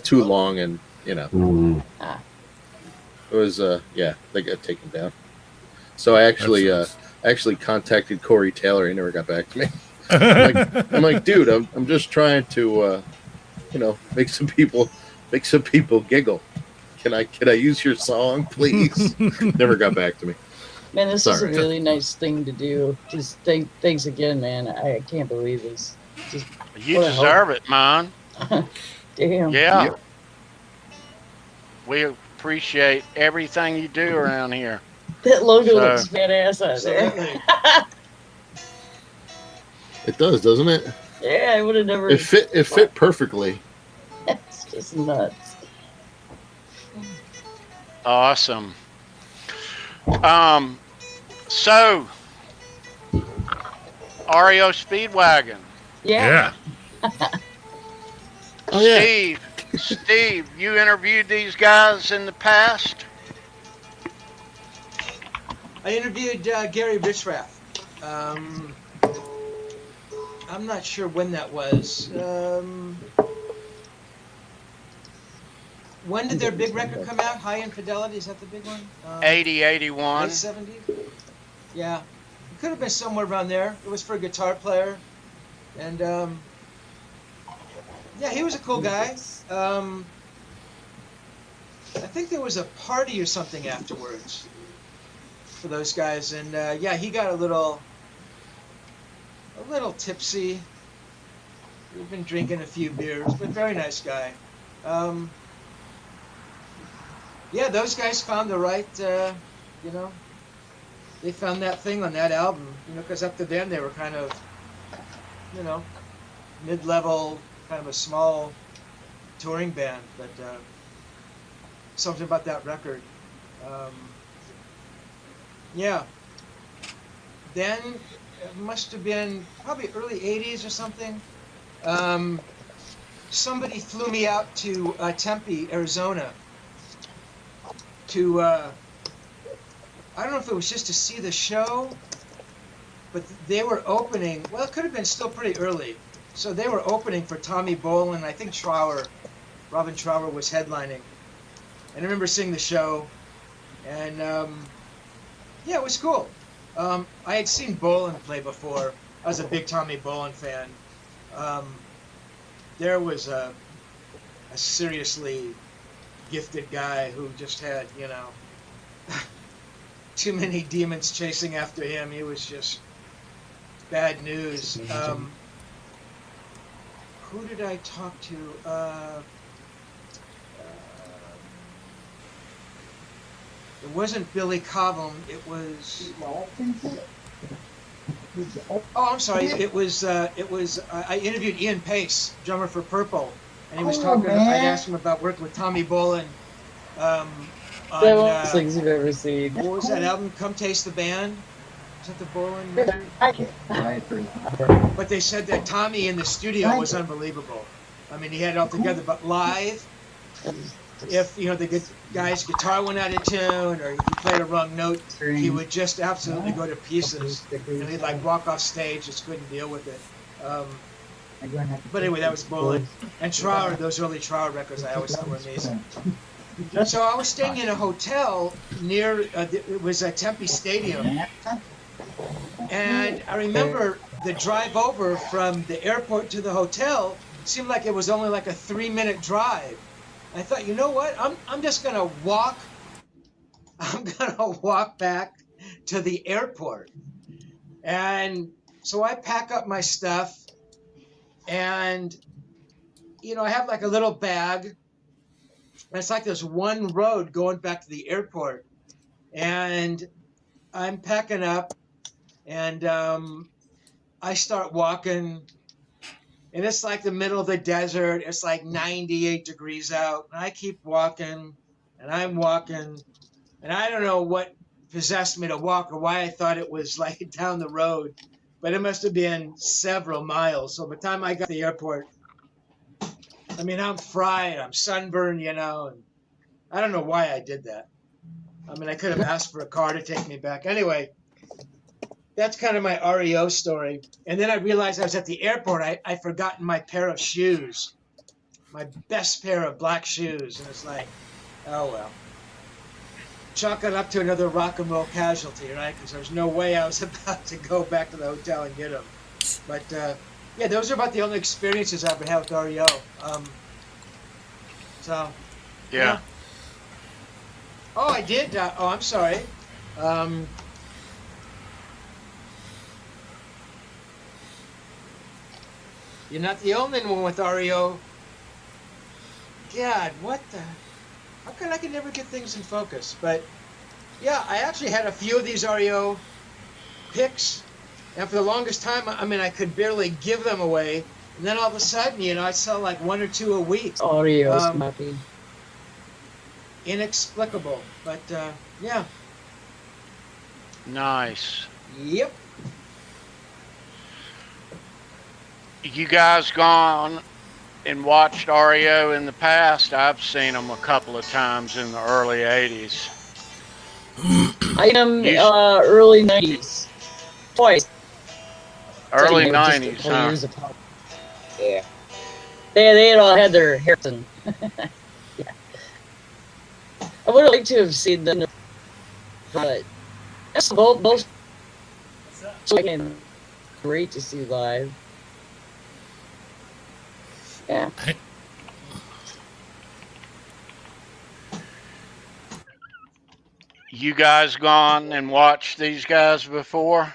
too long, and you know, it was they got taken down. So I actually contacted Corey Taylor. He never got back to me. I'm like, dude, I'm just trying to make some people giggle. Can I use your song, please? Never got back to me. Man, this is a really nice thing to do. Just thanks again, man. I can't believe this. You deserve it, man. Damn. Yeah. We appreciate everything you do around here. That logo looks badass out there. It does, doesn't it? Yeah, I would have never. It fit perfectly. It's just nuts. Awesome. So REO Speedwagon. Yeah. Oh, yeah. Steve, you interviewed these guys in the past? I interviewed Gary Richrath. I'm not sure when that was. When did their big record come out? High Infidelity, is that the big one? 80, 81. Late 70? Yeah. It could have been somewhere around there. It was for a guitar player. And, yeah, he was a cool guy. I think there was a party or something afterwards for those guys. And, yeah, he got a little tipsy. We've been drinking a few beers, but very nice guy. Yeah, those guys found the right, they found that thing on that album, because up to then they were kind of, mid-level, kind of a small touring band, but something about that record. Yeah. Then it must have been probably early 80s or something. Somebody flew me out to Tempe, Arizona to, I don't know if it was just to see the show, but they were opening, well, it could have been still pretty early. So they were opening for Tommy Bolin. I think Robin Trower was headlining. And I remember seeing the show, and yeah, it was cool. I had seen Bolin play before. I was a big Tommy Bolin fan. There was a seriously gifted guy who just had, too many demons chasing after him. He was just bad news. Who did I talk to? It wasn't Billy Cobham. It was. Oh, I'm sorry. It was. I interviewed Ian Pace, drummer for Purple, and he was talking. I asked him about working with Tommy Bolin. On things you've ever seen. What was that album? Come Taste the Band. Is that the Bolin record? But they said that Tommy in the studio was unbelievable. I mean, he had it all together, but live, if the guy's guitar went out of tune or he played a wrong note, he would just absolutely go to pieces. He'd walk off stage, just couldn't deal with it. But anyway, that was Bolin. And Trower, those early Trower records, I always thought were amazing. So I was staying in a hotel near, it was at Tempe Stadium. And I remember the drive over from the airport to the hotel seemed like it was only like a 3-minute drive. I thought, you know what? I'm just gonna walk. I'm gonna walk back to the airport. And so I pack up my stuff, and I have like a little bag, and it's like there's one road going back to the airport, and I'm packing up, and I start walking, and it's like the middle of the desert. It's like 98 degrees out, and I keep walking, and I'm walking, and I don't know what possessed me to walk or why I thought it was like down the road, but it must have been several miles. So by the time I got to the airport, I mean, I'm fried, I'm sunburned, and I don't know why I did that. I mean, I could have asked for a car to take me back. Anyway, that's kind of my REO story. And then I realized I was at the airport. I'd forgotten my pair of shoes, my best pair of black shoes. And it's like, oh, well. Chalk it up to another rock and roll casualty, right? Because there's no way I was about to go back to the hotel and get them. But, yeah, those are about the only experiences I've had with REO. So, Yeah. Oh, I did. Oh, I'm sorry. You're not the only one with REO. God, what the? How come I can never get things in focus? But yeah, I actually had a few of these REO picks, and for the longest time, I mean, I could barely give them away. And then all of a sudden, I'd sell like 1 or 2 a week. REO SMYP. Inexplicable, but yeah. Nice. Yep. You guys gone and watched REO in the past? I've seen them a couple of times in the early 80s. I am early 90s. Twice. Early So, just a 90s, couple huh? years apart. Yeah. They had all had their hair done. Yeah. I would have liked to have seen them, but that's both. So again, great to see live. Yeah. You guys gone and watched these guys before?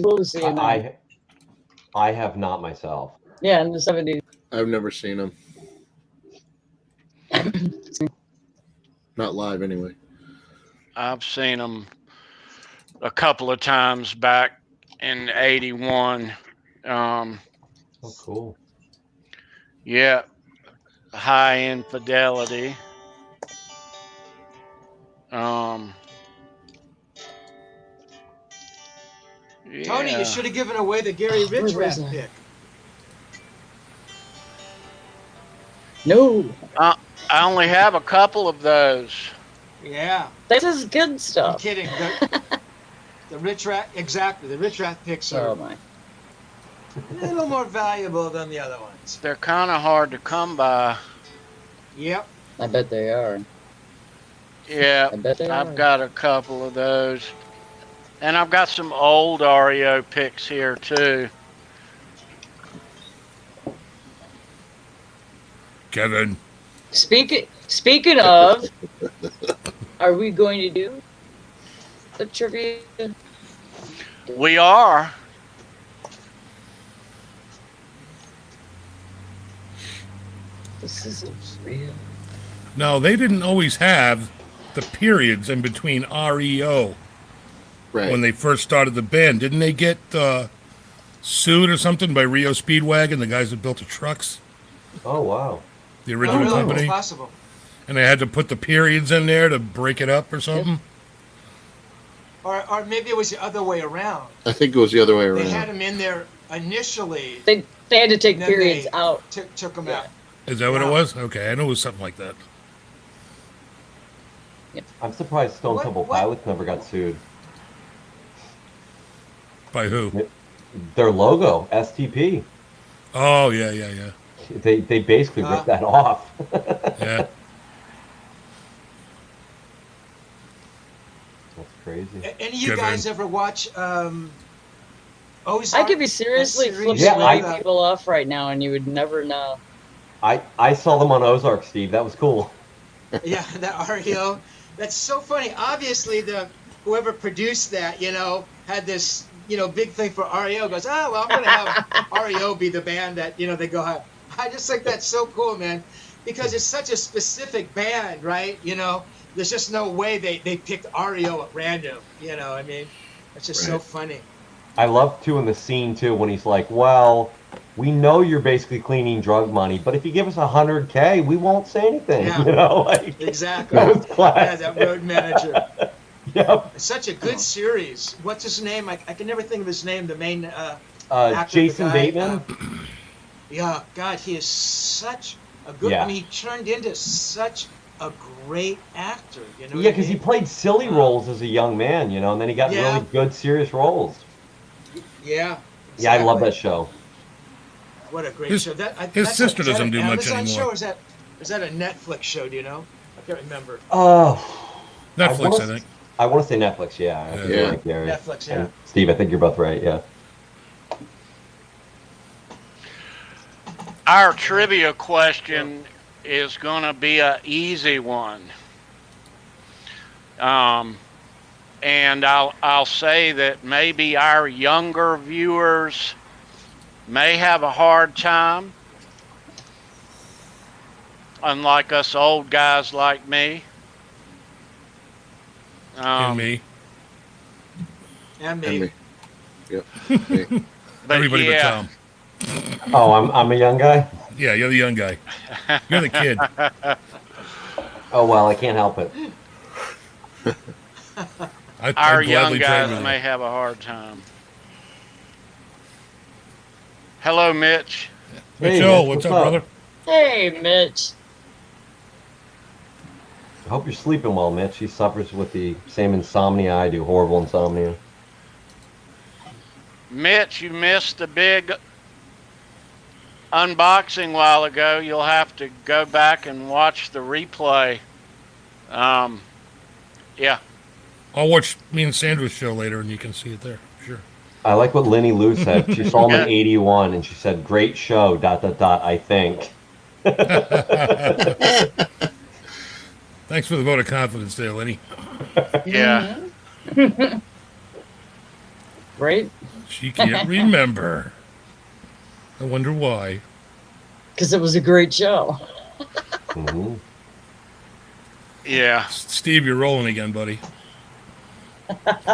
Cool to see them. I have not myself. Yeah, in the 70s. I've never seen them. Not live, anyway. I've seen them a couple of times back in '81. Oh, cool. Yeah, High Infidelity. Tony, yeah. you should have given away the Gary Rich Rat pick. No. I only have a couple of those. Yeah. This is good I'm stuff. kidding. The Rich Rat, exactly. The Rich Rat picks are Oh my. a little more valuable than the other ones. They're kind of hard to come by. Yep. I bet they are. Yeah, I bet they are. I've got a couple of those. And I've got some old REO picks here too. Kevin. Speaking of, are we going to do the trivia? We are. This is real. No, they didn't always have the periods in between REO Right. when they first started the band. Didn't they get sued or something by Reo Speedwagon, the guys that built the trucks, Oh, wow. the original really? company? It's possible. And they had to put the periods in there to break it up or something? Or maybe it was the other way around. I think it was the other way They had around. them in there initially, They had to take and then periods they out. took them Yeah. out. Is that what it Yeah. was? Okay, I know it was something like that. I'm surprised Stone What- Temple what- Pilots never got sued. By who? Their logo, STP. Oh, yeah, yeah, yeah. They basically ripped that off. Yeah. That's crazy. Any of you Kevin. guys ever watch Ozark? I could be seriously That series? flipping Yeah, many I- people off right now, and you would never know. I saw them on Ozark, Steve. That was cool. Yeah, that REO. That's so funny. Obviously, whoever produced that, had this, big thing for REO. Goes, oh, well, I'm going to have REO be the band that, they go have. I just think that's so cool, man, because it's such a specific band, right? There's just no way they picked REO at random. I mean, it's just so funny. I love, too, in the scene, too, when he's like, well, we know you're basically cleaning drug money, but if you give us $100K, we won't say anything. Yeah. Exactly. That was classic. Yeah, that road manager. Yep. It's such a good series. What's his name? I can never think of his name. The main actor, Jason the guy, Bateman. Yeah, God, he is such a good. Yeah. I mean, he turned into such a great actor. Yeah, because he played silly roles as a young man, and then he got really good, serious roles. Yeah. Exactly. Yeah, I love that show. What a great show! His sister doesn't do much Amazon anymore. Show, or is that a Netflix show? Do you know? I can't remember. Netflix, I think. I want to say Netflix. Yeah. I think you're right, Gary. Netflix. Yeah. And Steve, I think you're both right. Yeah. Our trivia question is going to be an easy one. And I'll say that maybe our younger viewers may have a hard time, unlike us old guys like me. And me. And me. Yep. But Everybody but Tom. Oh, I'm a young guy? Yeah, you're the young guy. You're the kid. Oh, well, I can't help it. Our young guys may have a hard time. Hello, Mitch. Hey, Mitchell, what's up, brother? Hey, Mitch. I hope you're sleeping well, Mitch. He suffers with the same insomnia I do, horrible insomnia. Mitch, you missed the big unboxing a while ago. You'll have to go back and watch the replay. Yeah. I'll watch me and Sandra's show later, and you can see it there. Sure. I like what Lenny Lou said. She saw him in 81, and she said, great show, ... I think. Thanks for the vote of confidence there, Lenny. Yeah. Right? She can't remember. I wonder why. Because it was a great show. Mm-hmm. Yeah. Steve, you're rolling again, buddy.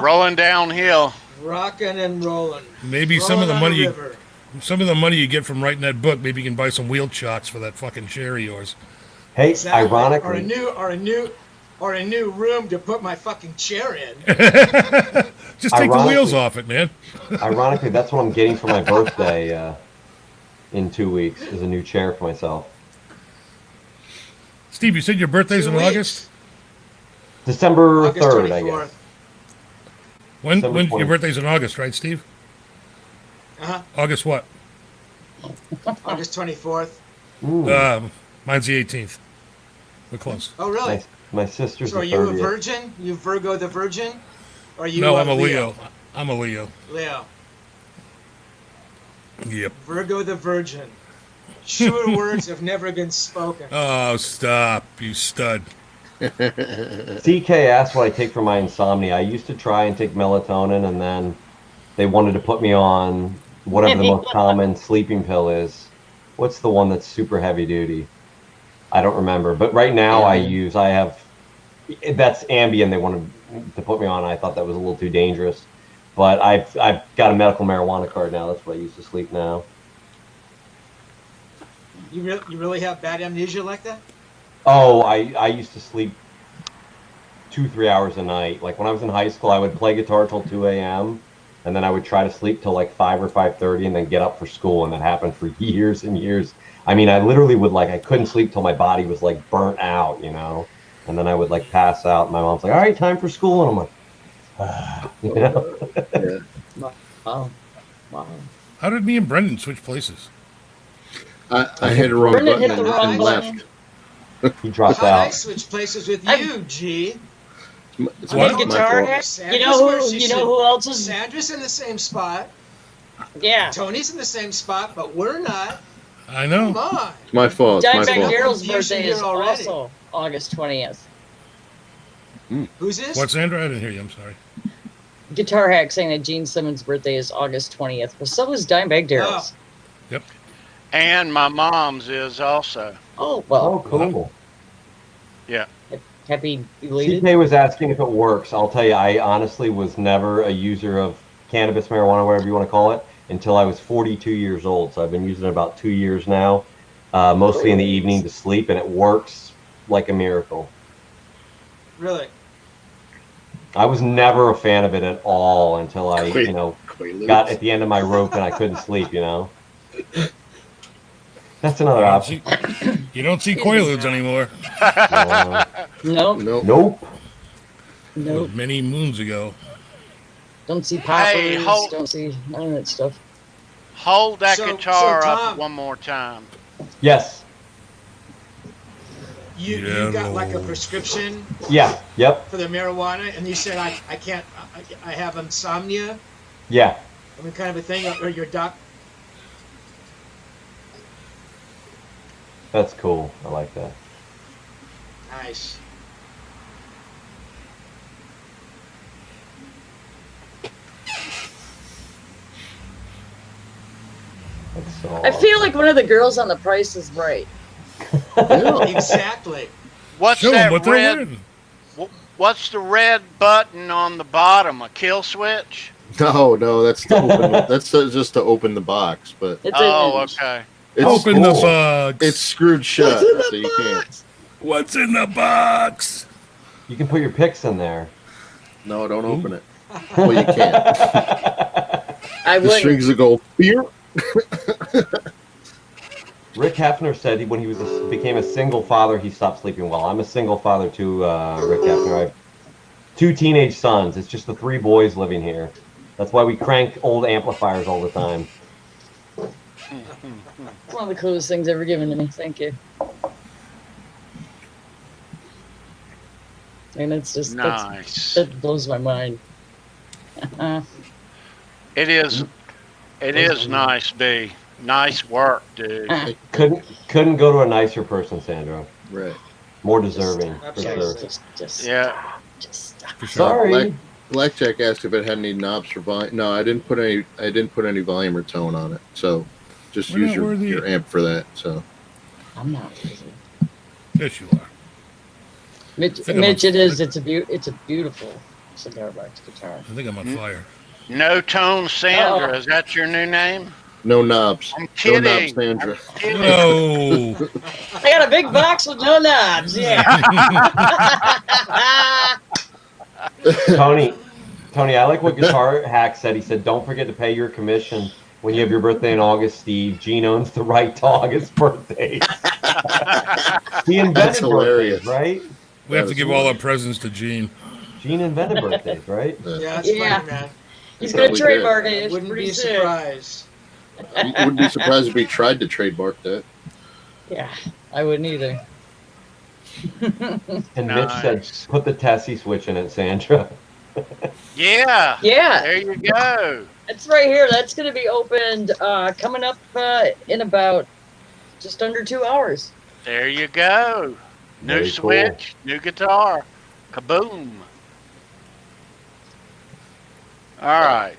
Rolling downhill. Rocking and rolling. Maybe some of the money you get from writing that book, maybe you can buy some wheel shots for that fucking chair of yours. Hey, exactly. Ironically, or a new room to put my fucking chair in. Just take the wheels off it, man. Ironically, that's what I'm getting for my birthday in 2 weeks, is a new chair for myself. Steve, you said your birthday's in August? December August 3rd, 24th. I guess. When December your birthday's in August, right, Steve? Uh-huh. August what? August 24th. Mine's the 18th. We're close. Oh, really? My sister's So are the you 30th. a virgin? You Virgo the Virgin? Or are you No, I'm a Leo. I'm a Leo. Leo. Yep. Virgo the Virgin. Sure words have never been spoken. Oh, stop, you stud. CK asked what I take for my insomnia. I used to try and take melatonin, and then they wanted to put me on whatever the most common sleeping pill is. What's the one that's super heavy duty? I don't remember. But right now I have, that's Ambien they wanted to put me on. I thought that was a little too dangerous. But I've got a medical marijuana card now. That's what I use to sleep now. You really have bad amnesia like that? Oh, I used to sleep 2-3 hours a night. Like when I was in high school, I would play guitar till 2 a.m. and then I would try to sleep till like 5 or 5:30 and then get up for school. And that happened for years and years. I mean, I literally would I couldn't sleep till my body was like burnt out, and then I would like pass out. And my mom's like, all right, time for school. And I'm like, Yeah. Wow. How did me and Brendan switch places? I hit the wrong Brendan button hit the wrong and button. left. he dropped How'd I out. switch places with you, G? It's What? my Guitar fault. hack? Sandra's You know where who? she You know should- who else is? Sandra's in the same spot. Yeah. Tony's in the same spot, but we're not. I know. Come on. It's my fault. It's my Dimebag fault. Daryl's Confusion birthday is here already. also August 20th. Who's this? What's Sandra? I didn't hear you. I'm sorry. Guitar Hack saying that Gene Simmons' birthday is August 20th. Well, so is Dimebag Darrell's. Yep. And my mom's is also. Oh, well. Oh, cool. Yeah. Happy belated. CK was asking if it works. I'll tell you, I honestly was never a user of cannabis, marijuana, whatever you want to call it, until I was 42 years old. So I've been using it about 2 years now, mostly in the evening to sleep, and it works like a miracle. Really? I was never a fan of it at all until I, got at the end of my rope and I couldn't sleep, That's another option. You don't see Quaaludes anymore. Nope. Nope. Many moons ago. Don't see poppers. Hey, don't see none of that stuff. Hold that guitar Tom, up one more time. Yes. You got like a prescription Yeah. Yep. for the marijuana, and you said I can't. I have insomnia. Yeah. I mean, kind of a thing. Or your doc. That's cool. I like that. Nice. That's so I feel like one of the girls on The Price is Right. Exactly. What's Show 'em that what they're red? wearing. What's the red button on the bottom? A kill switch? No, that's to open. That's just to open the box, but It's Okay. it's, Open the it's- box. It's screwed shut, What's in the so you can't. What's in the box? You can put your picks in there. No, don't open it. Well, you can't. I The wouldn't. strings will go. Beer. Rick Hefner said when he became a single father, he stopped sleeping well. I'm a single father too, Rick Hefner. I have 2 teenage sons. It's just the 3 boys living here. That's why we crank old amplifiers all the time. It's one of the coolest things ever given to me. Thank you. And it's just Nice. that blows my mind. It is nice, B. Nice work, dude. Couldn't go to a nicer person, Sandra. Right. More deserving, for Absolutely. sure. Yeah. Just For sure. Sorry. Blackjack asked if it had any knobs for volume. No, I didn't put any volume or tone on it. So just We're use not worthy. your amp for that. So I'm not. Yes, you are. Mitch, think I'm Mitch on- it is. It's a beautiful cigar box guitar. I think I'm on fire. No Tone Sandra. Is that your new name? no knobs. I'm No kidding. knobs, Sandra. No. I got a big box with no knobs. Yeah. Tony, I like what Guitar Hack said. He said, don't forget to pay your commission when you have your birthday in August, Steve. Gene owns the right to August birthdays. He invented That's hilarious. birthdays, right? We have to give all our presents to Gene. Gene invented birthdays, right? Yeah, that's Yeah. funny, man. He's gonna Probably trademark I it. wouldn't Pretty be soon. surprised. You wouldn't be surprised if he tried to trademark that. Yeah, I wouldn't either. And Mitch said, put the Tessie switch in it, Sandra. Yeah. Yeah, There you go. it's right here. That's gonna be opened coming up in about just under 2 hours. There you go. New Very switch, new guitar. Kaboom. All right.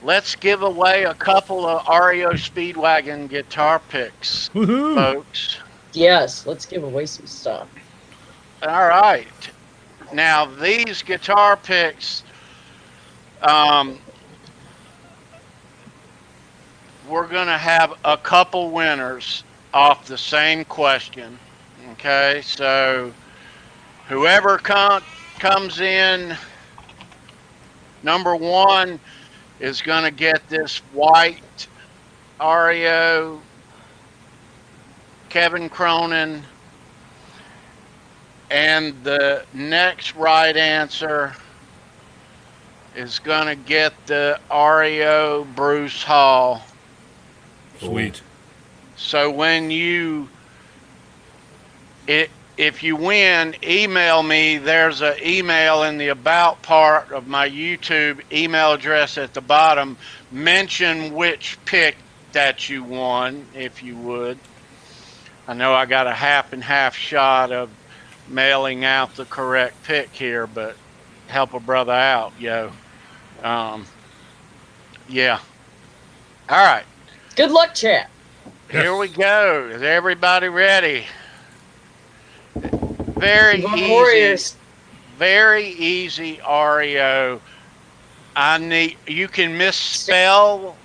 Let's give away a couple of REO Speedwagon guitar picks, Woohoo! folks. Yes, let's give away some stuff. All right. Now, these guitar picks, we're going to have a couple winners off the same question. Okay, so whoever comes in number 1 is going to get this white REO Kevin Cronin, and the next right answer is going to get the REO Bruce Hall. Sweet. So when if you win, email me. There's an email in the about part of my YouTube email address at the bottom. Mention which pick that you won, if you would. I know I got a half and half shot of mailing out the correct pick here, but help a brother out, yo. Yeah. All right. Good luck, chat. Here we go. Is everybody ready? Very Come on, easy. Warriors. Very easy, REO. You can misspell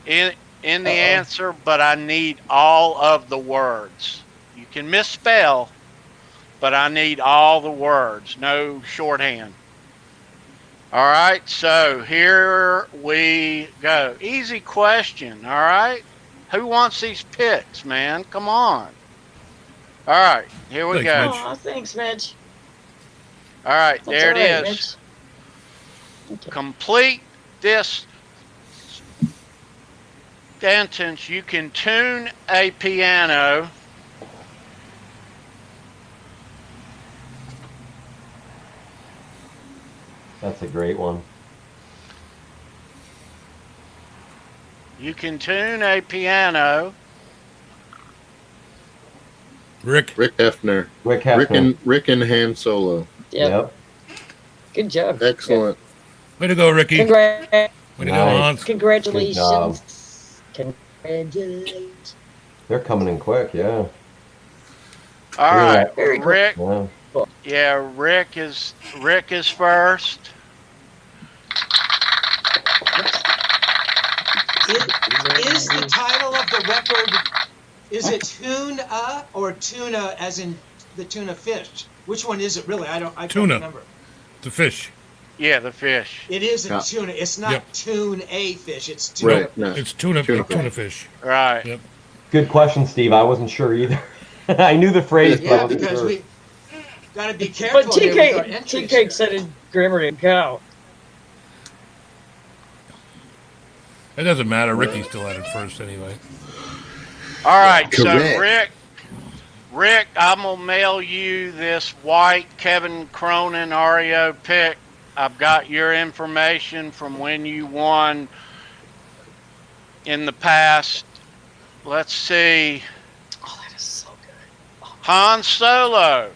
in the answer, but I need all of the words. You can misspell, but I need all the words. No shorthand. All right, so here we go. Easy question, all right? Who wants these picks, man? Come on. All right, here we Thanks, go. Mitch. Aw, thanks, Mitch. All right, That's there it all right, is. Mitch. Okay. Complete this sentence. You can tune a piano. That's a great one. You can tune a piano. Rick. Rick Hefner. Rick Hefner. Rick and Han Solo. Yep. Good job. Excellent. Way to go, Ricky. Congrats. Way to go, Nice. Hans. Congratulations. Congratulations. They're coming in quick, yeah. All right, Very cool. Rick. Yeah. Yeah, Rick is first. Is the title of the record, is it tuna or tuna as in the tuna fish? Which one is it really? I can't Tuna. remember. The fish. Yeah, the fish. It isn't Yeah. tuna. It's not Yep. tune a fish. It's tuna. Right. No. It's tuna Tuna. fish. Right. Yep. Good question, Steve. I wasn't sure either. I knew the phrase, but I Yeah, wasn't because sure. we got to be careful But here with our entries. TK here. said it grammar didn't count. It doesn't matter. Ricky still had it first anyway. All right, so Correct. Rick, I'm gonna mail you this white Kevin Cronin REO pick. I've got your information from when you won in the past. Let's see. Oh, that is so good. Han Solo,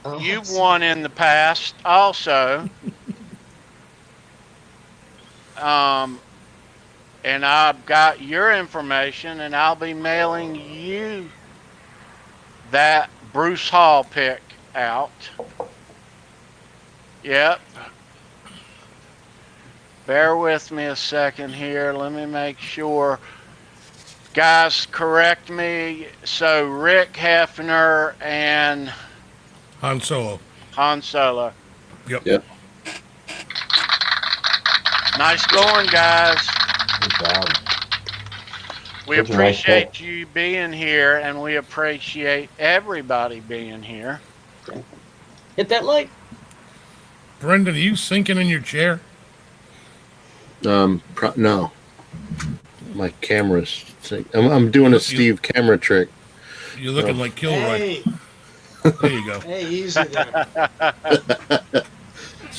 Oh, you that's- won in the past also. And I've got your information, and I'll be mailing you that Bruce Hall pick out. Yep. Bear with me a second here. Let me make sure. Guys, correct me. So Rick Hefner and Han Solo. Han Solo. Yep. Yep. Nice going, guys. Good job. We Such a nice appreciate pick. you being here, and we appreciate everybody being here. Hit that like. Brendan, are you sinking in your chair? No. My camera's. I'm doing a Steve camera trick. You're looking like Kilroy. Hey, There you go. hey, easy there.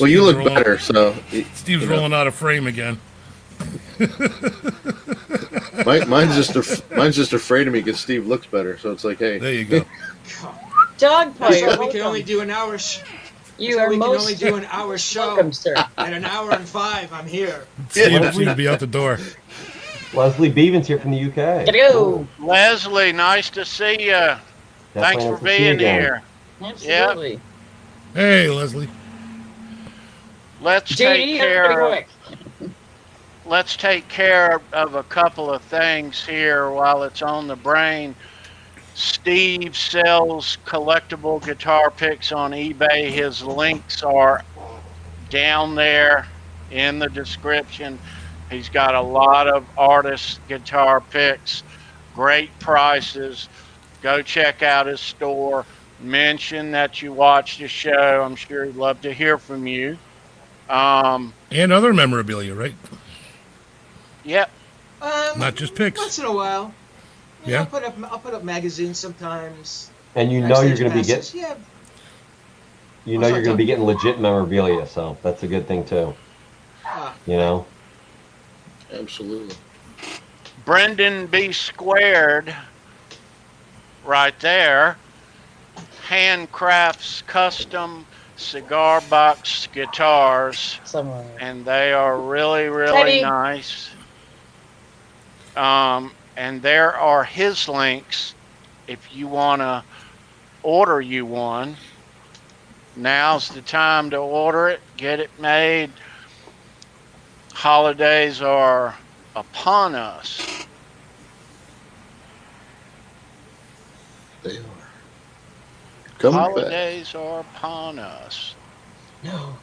Well, you Steve's look rolling- better, so Steve's you know. rolling out of frame again. Mine's just afraid of me because Steve looks better. So it's like, hey, There you go. Dog That's player. why we can only do an hour. You are we can only most do an hour show. welcome, sir. At an hour and 5, I'm here. Steve seemed to be out the door. Leslie Beavan's here from the UK. Gotta go. Leslie, nice to see you. Thanks Definitely for nice to see you being again. here. Absolutely. Hey, Leslie. Let's JD, take care pretty of, quick. let's take care of a couple of things here while it's on the brain. Steve sells collectible guitar picks on eBay. His links are down there in the description. He's got a lot of artist guitar picks, great prices. Go check out his store. Mention that you watched the show. I'm sure he'd love to hear from you. And other memorabilia, right? Yep. Not just picks. Once in a while. You know, Yeah. I'll put up magazines sometimes. And you know Backstage you're going to be passes. getting, Yeah. you know you're going to be getting legit memorabilia, so that's a good thing too. You know. absolutely. Brendan B. Squared, right there. handcrafts custom cigar box guitars, Somewhere. and they are really, really Teddy. nice. And there are his links if you want to order you one. Now's the time to order it, get it made. Holidays are upon us. They are. Coming back. Holidays are upon us. No.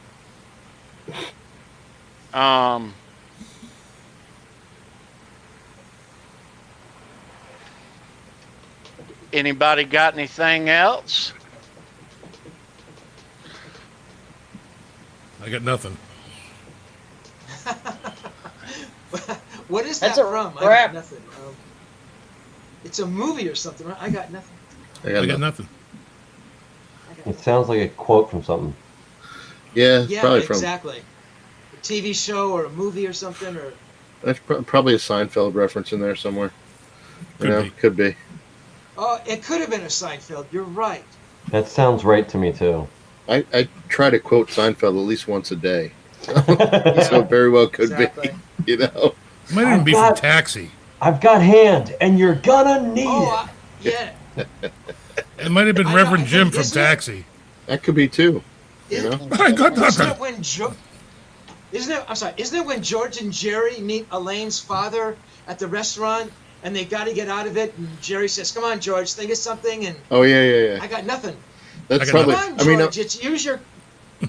Anybody got anything else? I got nothing. What is That's that a from? I wrap. got nothing. It's a movie or something, right? I got nothing. I got nothing. It sounds like a quote from something. Yeah, Yeah, probably from. exactly. A TV show or a movie or something, or That's probably a Seinfeld reference in there somewhere. Could be. Could be. oh, it could have been a Seinfeld. You're right. That sounds right to me too. I try to quote Seinfeld at least once a day, so it very well could Exactly. be. You know. Might even be from Taxi. I've got hand, and you're gonna need Oh, it. yeah. It might have been I know, Reverend I Jim think from isn't it- Taxi. That could be too. You know. I got Isn't nothing. it when Isn't it when George and Jerry meet Elaine's father at the restaurant and they got to get out of it? And Jerry says, "Come on, George, think of something." And Oh yeah. I got nothing. That's I got probably. Come on, I mean, George, it's use your.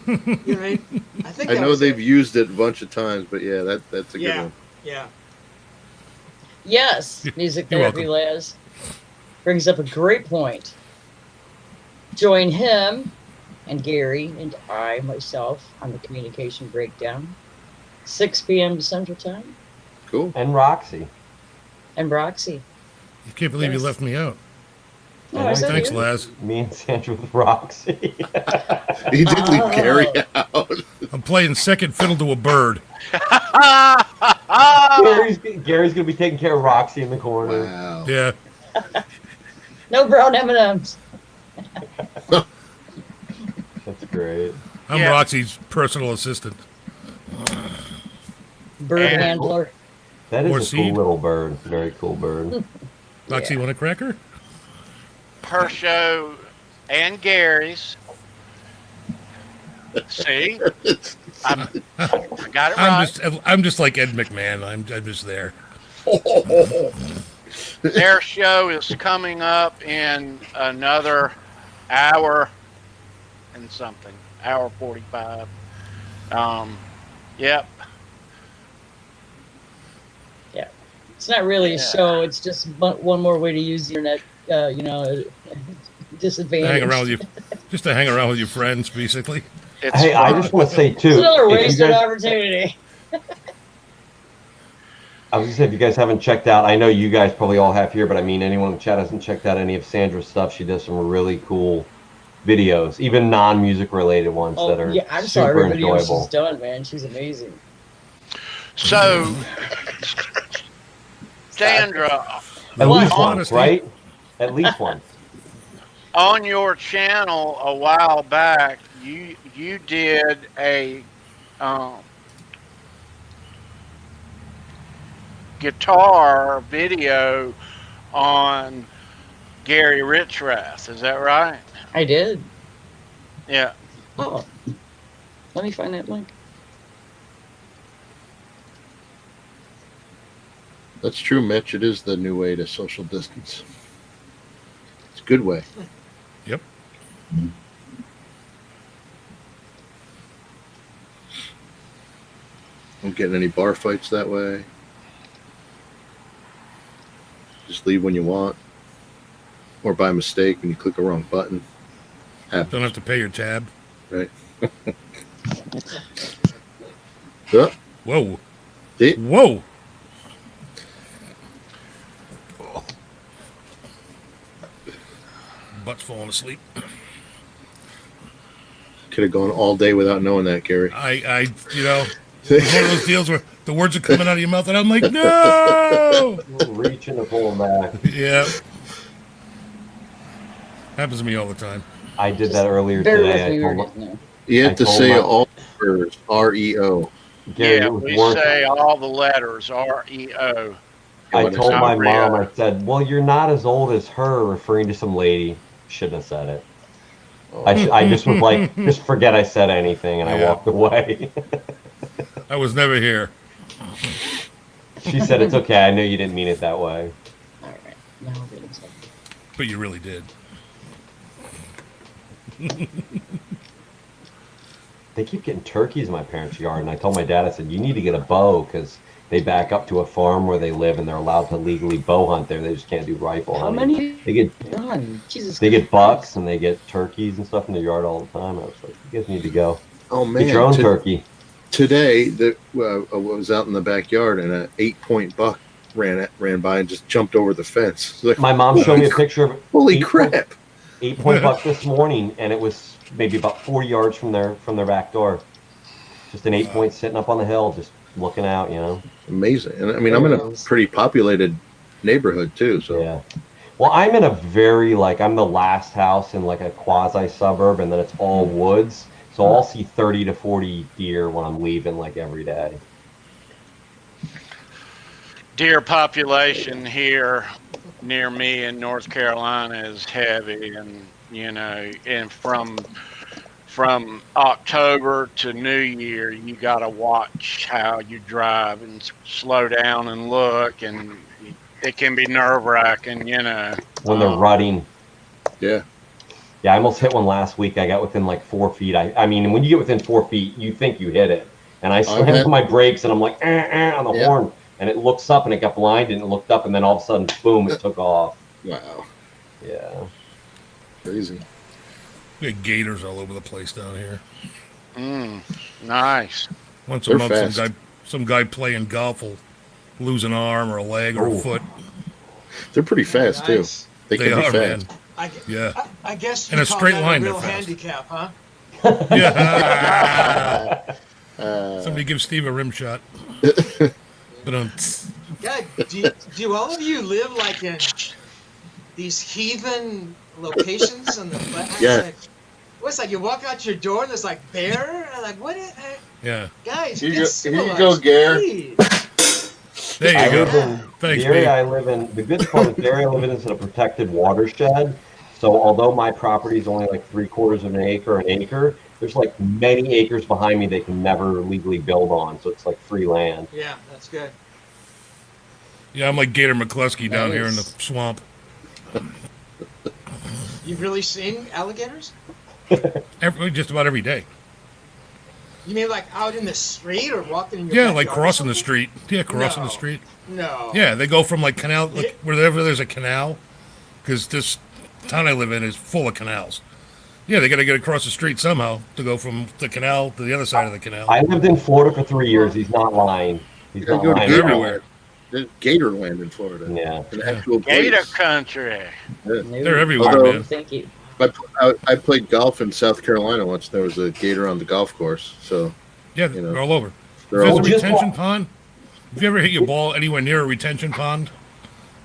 You know what I mean? I think I that know was they've it. used it a bunch of times, but yeah, that's a good Yeah. one. Yeah. Yes, music You're therapy, welcome. Laz. Brings up a great point. Join him and Gary and I, myself, on the communication breakdown. 6 p.m. Central Time. Cool. And Roxy. And Roxy. You can't believe you Yes. left me out. Oh, is that Thanks, you? Laz. Me and Sandra with Roxy. He did leave Gary out. I'm playing second fiddle to a bird. Gary's gonna be taking care of Roxy in the corner. Wow. Yeah. No brown M&Ms. That's great. I'm Yeah. Roxy's personal assistant. Bird And- handler. That is Or a seed. cool little bird. Very cool bird. Roxy, want a cracker? Her show and Gary's. See, I got it right. I'm just like Ed McMahon. I'm just there. Their show is coming up in another hour and something, hour 45. Yep. It's not really a Yeah. show. It's just one more way to use the internet, disadvantage. Hang around with you, just to hang around with your friends, basically. It's Hey, I fun. just want to say too. It's another if you wasted guys- opportunity. I was gonna say, if you guys haven't checked out, I know you guys probably all have here, but I mean, anyone in the chat hasn't checked out any of Sandra's stuff. She does some really cool videos, even non-music related ones that Oh, are yeah, I saw super every video enjoyable. she's done, man. She's amazing. So, Sandra, At What? least one, Honesty. right? At least one. on your channel a while back, you did a guitar video on Gary Richrath. Is that right? I did. Yeah. Oh, let me find that link. That's true, Mitch. It is the new way to social distance. It's a good way. Yep. Don't get in any bar fights that way. Just leave when you want. Or by mistake when you click the wrong button. Happens, Don't have to pay your tab. right? Yeah. Whoa. See? Whoa. Butt's falling asleep. Could have gone all day without knowing that, Gary. It's one of those deals where the words are coming out of your mouth, and I'm like, no. Reaching to pull them back. Yeah. Happens to me all the time. I did that earlier Bear with today. me, I we're told, getting there. You I have to told say my- all letters, REO. Gary, Yeah, it was we worth say all the letters REO. I What is told it? my Not mom, Rio. I said, well, you're not as old as her, referring to some lady. Shouldn't have said it. Oh, I just was like, just forget I said anything, and I Yeah. walked away. I was never here. She said, it's okay. I know you didn't mean it that way. All right. Now we're getting something. But you really did. They keep getting turkeys in my parents' yard, and I told my dad, I said, you need to get a bow, because they back up to a farm where they live, and they're allowed to legally bow hunt there. They just can't do rifle How hunting. many? They get Done. Jesus. They get Christ. bucks and they get turkeys and stuff in their yard all the time. I was like, you guys need to go oh man! get your own turkey. Today, I was out in the backyard and an 8-point buck ran by and just jumped over the fence. It's like, My mom showed me a picture of holy 8-point crap! 8-point buck this morning, and it was maybe about 40 yards from their back door. Just an 8-point sitting up on the hill, just looking out, you know. Amazing. And I mean, I'm in a pretty populated neighborhood too, so Yeah. Well, I'm in a very, I'm the last house in like a quasi suburb, and then it's all woods. So I'll see 30 to 40 deer when I'm leaving, like, every day. Deer population here near me in North Carolina is heavy, and and from October to New Year, you got to watch how you drive and slow down and look, and it can be nerve-wracking, When they're rutting. yeah. Yeah, I almost hit one last week. I got within like 4 feet. I mean, when you get within 4 feet, you think you hit it. And I slammed had- on my brakes, and I'm like, on the Yeah. horn. And it looks up, and it got blinded, and it looked up, and then all of a sudden, boom, it took off. Wow, Yeah. crazy. We got gators all over the place down here. Nice. Once a They're month, fast. some guy playing golf will lose an arm or a leg or a Ooh. foot. They're pretty fast too. Nice. They They can be are, man. fast. Yeah. I guess In you a call straight that line, a real they're fast. handicap, huh? Yeah. Somebody give Steve a rim shot. But God, do all of you live like in these heathen locations on the Yeah. What's like you walk out your door and there's like bear? And I'm like, what is yeah, guys? Here you get go- here you go, civilized, Gare. please. there I you live go. in Thanks, the area Pete. I live in. The good part is the area I live in is in a protected watershed. So although my property is only like 3/4 of an acre, there's like many acres behind me they can never legally build on. So it's like free land. Yeah, that's good. Yeah, I'm like Gator McCluskey down here in the Nice. swamp. You've really seen alligators? Just about every day. You mean like out in the street or walking in your Yeah, backyard like or crossing the something? street. Yeah, crossing No. the street. No. Yeah, they go from like canal, Yeah. like wherever there's a canal, because this town I live in is full of canals. Yeah, they got to get across the street somehow to go from the canal to the other side of the canal. I lived in Florida for 3 years. He's not lying. He's You gotta not go to lying. Gator- Gatorland. everywhere. There's Gatorland in Florida. Yeah. An Yeah. actual place. Gator country. They're everywhere, Although- man. Thank you. I played golf in South Carolina once. There was a gator on the golf course, so Yeah, you know. they're all over. they're If there's all a just retention pond, have you ever hit your ball anywhere near a retention pond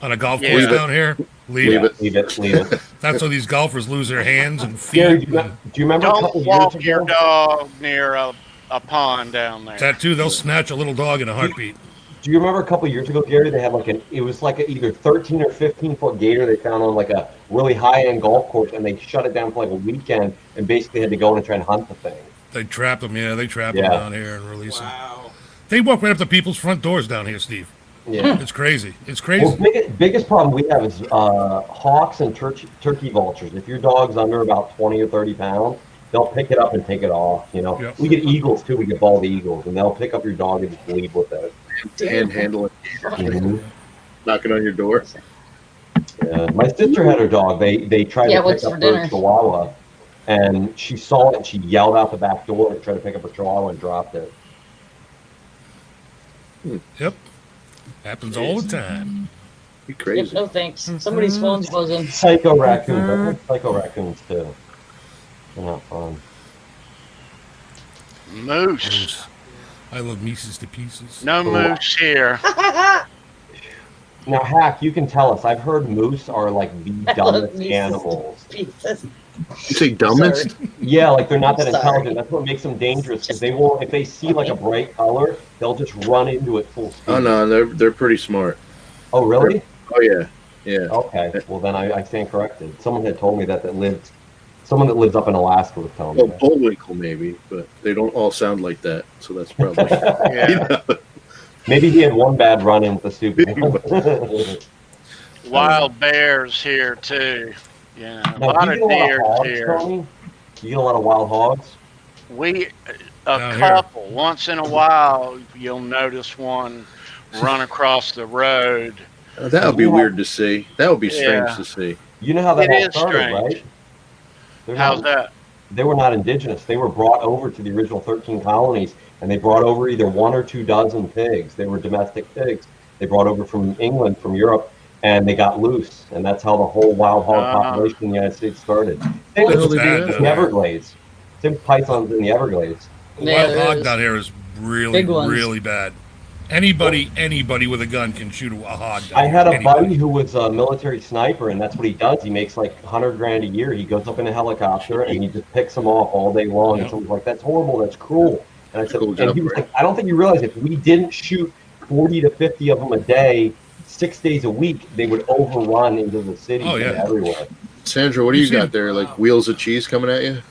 on a golf course Yeah. down here? Leave Leave it. it. Leave it. That's how these golfers lose their hands and Gary, feet. do you remember a Don't couple years walk your ago? dog near a pond down there. That too, they'll snatch a little dog in a heartbeat. Do you remember a couple years ago, Gary? They had it was like either 13 or 15-foot gator they found on like a really high-end golf course, and they shut it down for like a weekend and basically had to go in and try and hunt the thing. They trap them, yeah, they trap them Yeah. down here and release them. Wow. They walk right up to people's front doors down here, Steve. Yeah. It's crazy. It's Well, crazy. biggest problem we have is hawks and turkey vultures. If your dog's under about 20 or 30 pounds, they'll pick it up and take it off. You know, Yep. we get eagles too. We get bald eagles, and they'll pick up your dog and just leave with it. and handle it, Mhm. knocking on your door. Yeah. My sister had her dog. They tried Yeah, to what's pick for up her dinner? chihuahua, and she saw it. And she yelled out the back door and tried to pick up her chihuahua and dropped it. Yep. Happens all the time. Be Yep, crazy. no thanks. Somebody's phone's buzzing. Psycho raccoons. I think psycho raccoons too. They're not fun. Moose. I love Mises to pieces. No moose here. Now, Hack, you can tell us. I've heard moose are like the I love dumbest Mises. animals. Jesus. You say dumbest? Sorry. Yeah, like they're not that Sorry. intelligent. That's what makes them dangerous because they will, if they see like a bright color, they'll just run into it full speed. Oh no, they're pretty smart. Oh, really? Oh yeah, yeah. Okay. Well, then I stand corrected. Someone had told me someone that lives up in Alaska was telling me Well, that. Bullwinkle maybe, but they don't all sound like that, so that's probably. Yeah. Maybe he had one bad run-in with the stupid one. Wild bears here too. Yeah, a Now, lot do of you get a lot deer of hogs, here. Tony? You get a lot of wild hogs? We Down a here. couple once in a while you'll notice one run across the road. That would be Yeah. weird to see. That would be strange Yeah. to see. You know how that It all is started, strange. right? They're How's not- that? They were not indigenous. They were brought over to the original 13 colonies, and they brought over either 1 or 2 dozen pigs. They were domestic pigs. They brought over from England, from Europe, and they got loose. And that's how the whole wild hog Ah. population in the United States started. Same What the with hell they Bad, do that the Everglades. Same with pythons in the Everglades. The Yeah, wild there hog is. down here is really, Big ones. really bad. Anybody with a gun can shoot a hog. Down I here. had a Anybody. buddy who was a military sniper, and that's what he does. He makes like 100 grand a year. He goes up in a helicopter and he just picks them off all day long. And someone's like, "That's horrible. That's cruel." And I said, Cool and job, he was Ray. like, "I don't think you realize if we didn't shoot 40 to 50 of them a day, 6 days a week, they would overrun into the city Oh, yeah. and everywhere." Sandra, what do You you see- got there? Like wheels of cheese coming at you?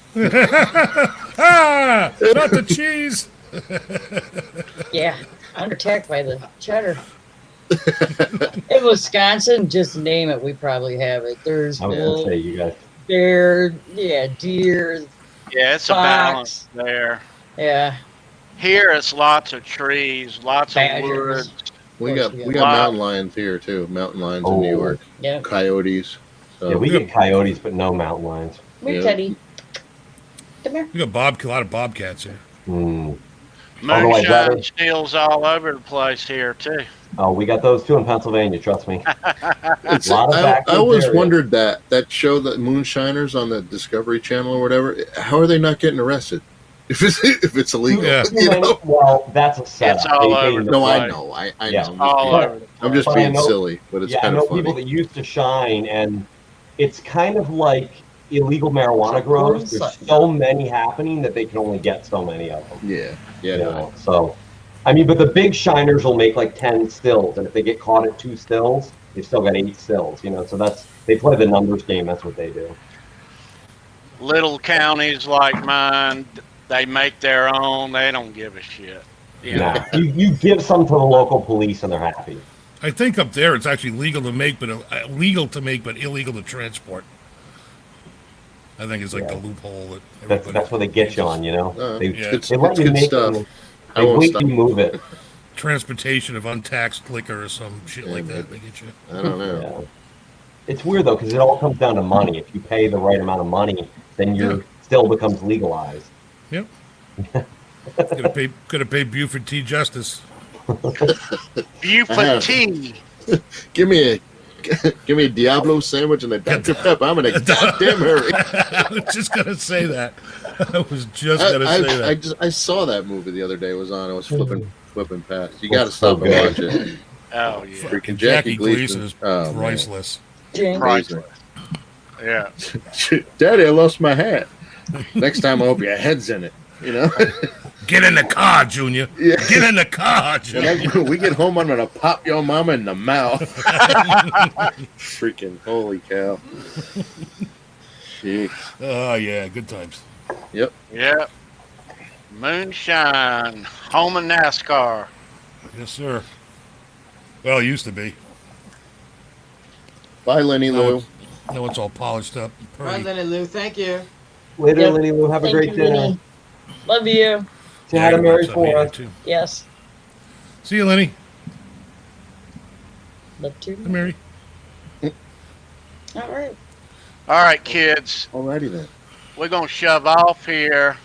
Ah, not the cheese. Yeah, I'm attacked by the cheddar. In Wisconsin, just name it, we probably have it. There's I was gonna wolf, say, you guys. bear, yeah, deer, Yeah, it's a Fox. balance there. yeah, Here it's lots of trees, lots of Badgers. woods. We course got we we got- got Wow. mountain lions here too. Mountain lions in New Oh. York. yeah. Coyotes. So, Yeah, we get coyotes, but no mountain lions. We Yeah. Teddy. Come here. We got a lot of bobcats here. Mm. Although I'd Moonshine rather- steals all over the place here too. Oh, we got those too in Pennsylvania. Trust me. it's, lot of I backwoods always area. wondered that show, that Moonshiners on the Discovery Channel or whatever. How are they not getting arrested if it's illegal? Yeah. You know? Well, that's a setup. It's all over the No, I Right. know. I Yeah. know. All Yeah. over the I'm just But I being know- silly, but it's Yeah, I kind know of funny. people that used to shine, and it's kind of like illegal marijuana growers. There's so many happening that they can only get so many of them. Yeah, yeah. You know? So, I mean, but the big shiners will make like 10 stills, and if they get caught at 2 stills, they've still got 8 stills. You know, so they play the numbers game. That's what they do. little counties like mine, they make their own. They don't give a shit. You know? Nah, you give some to the local police, and they're happy. I think up there it's actually legal to make, but illegal to transport. I think it's like the Yeah. loophole that That's what they get you on. You know, they, Yeah. It's they let it's you good make stuff. it. I They won't wait stop. you move it. transportation of untaxed liquor or some shit like that. They get you. I don't know. Yeah. It's weird though, because it all comes down to money. If you pay the right amount of money, then your still becomes legalized. Yep. Gotta pay Buford T. Justice. Buford tea. Give me a Diablo sandwich and a Dr. Pepper. I'm in a goddamn hurry. I was just gonna say that. I was just gonna say that. I saw that movie the other day. It was on. I was flipping past. You got to It's so stop and watch good. it. Oh yeah. Freaking Jackie Gleason is Oh, man. priceless. Jane. Priceless. Yeah. Daddy, I lost my hat. Next time, I hope your head's in it. You know. Get in the car, Junior. Yeah. Get in the car, Junior. When we get home, I'm gonna pop your mama in the mouth. Freaking holy cow! Jeez. Oh yeah, good times. Yep. Yep. Moonshine. Home of NASCAR. Yes, sir. Well, it used to be. Bye, Lenny Lou. Now it's all polished up. All right, Lenny Lou, thank you. Later, Yep. Lenny Lou. Have a Thank great you, dinner. Lenny. Love you. Say hi to Mary for us. too. Yes. See you, Lenny. Love to. Hi, Mary. All right. All right, kids. Alrighty then. We're gonna shove off here.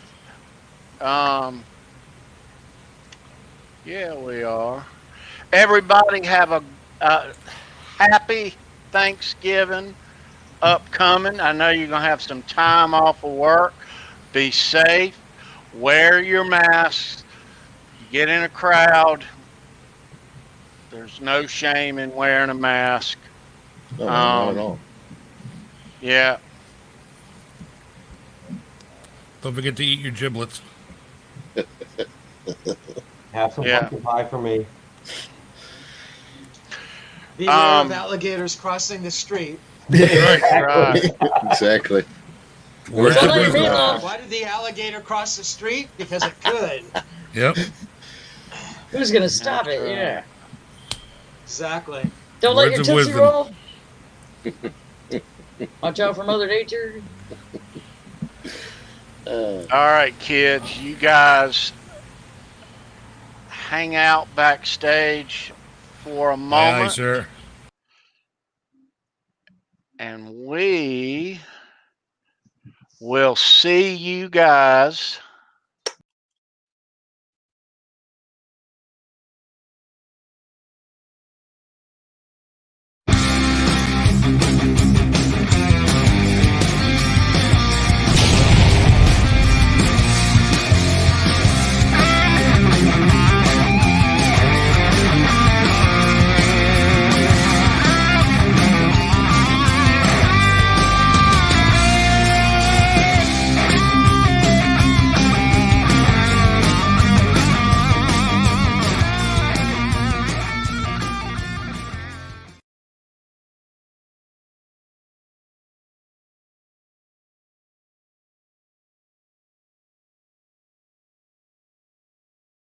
Yeah, we are. Everybody have a happy Thanksgiving upcoming. I know you're gonna have some time off of work. Be safe. Wear your masks. Get in a crowd. There's no shame in wearing a mask. No, not at all. Yeah. Don't forget to eat your giblets. Have some Yeah. pumpkin pie for me. Beware of alligators crossing the street. Right. Exactly. Where's Don't the let it be wisdom? long. Why did the alligator cross the street? Because it could. Yep. Who's gonna stop That's it? right. Yeah. Exactly. Don't let Words your of Tootsie wisdom. Roll. Watch out for Mother Nature. All right, kids, you guys hang out backstage for a Aye, moment, sir. and we will see you guys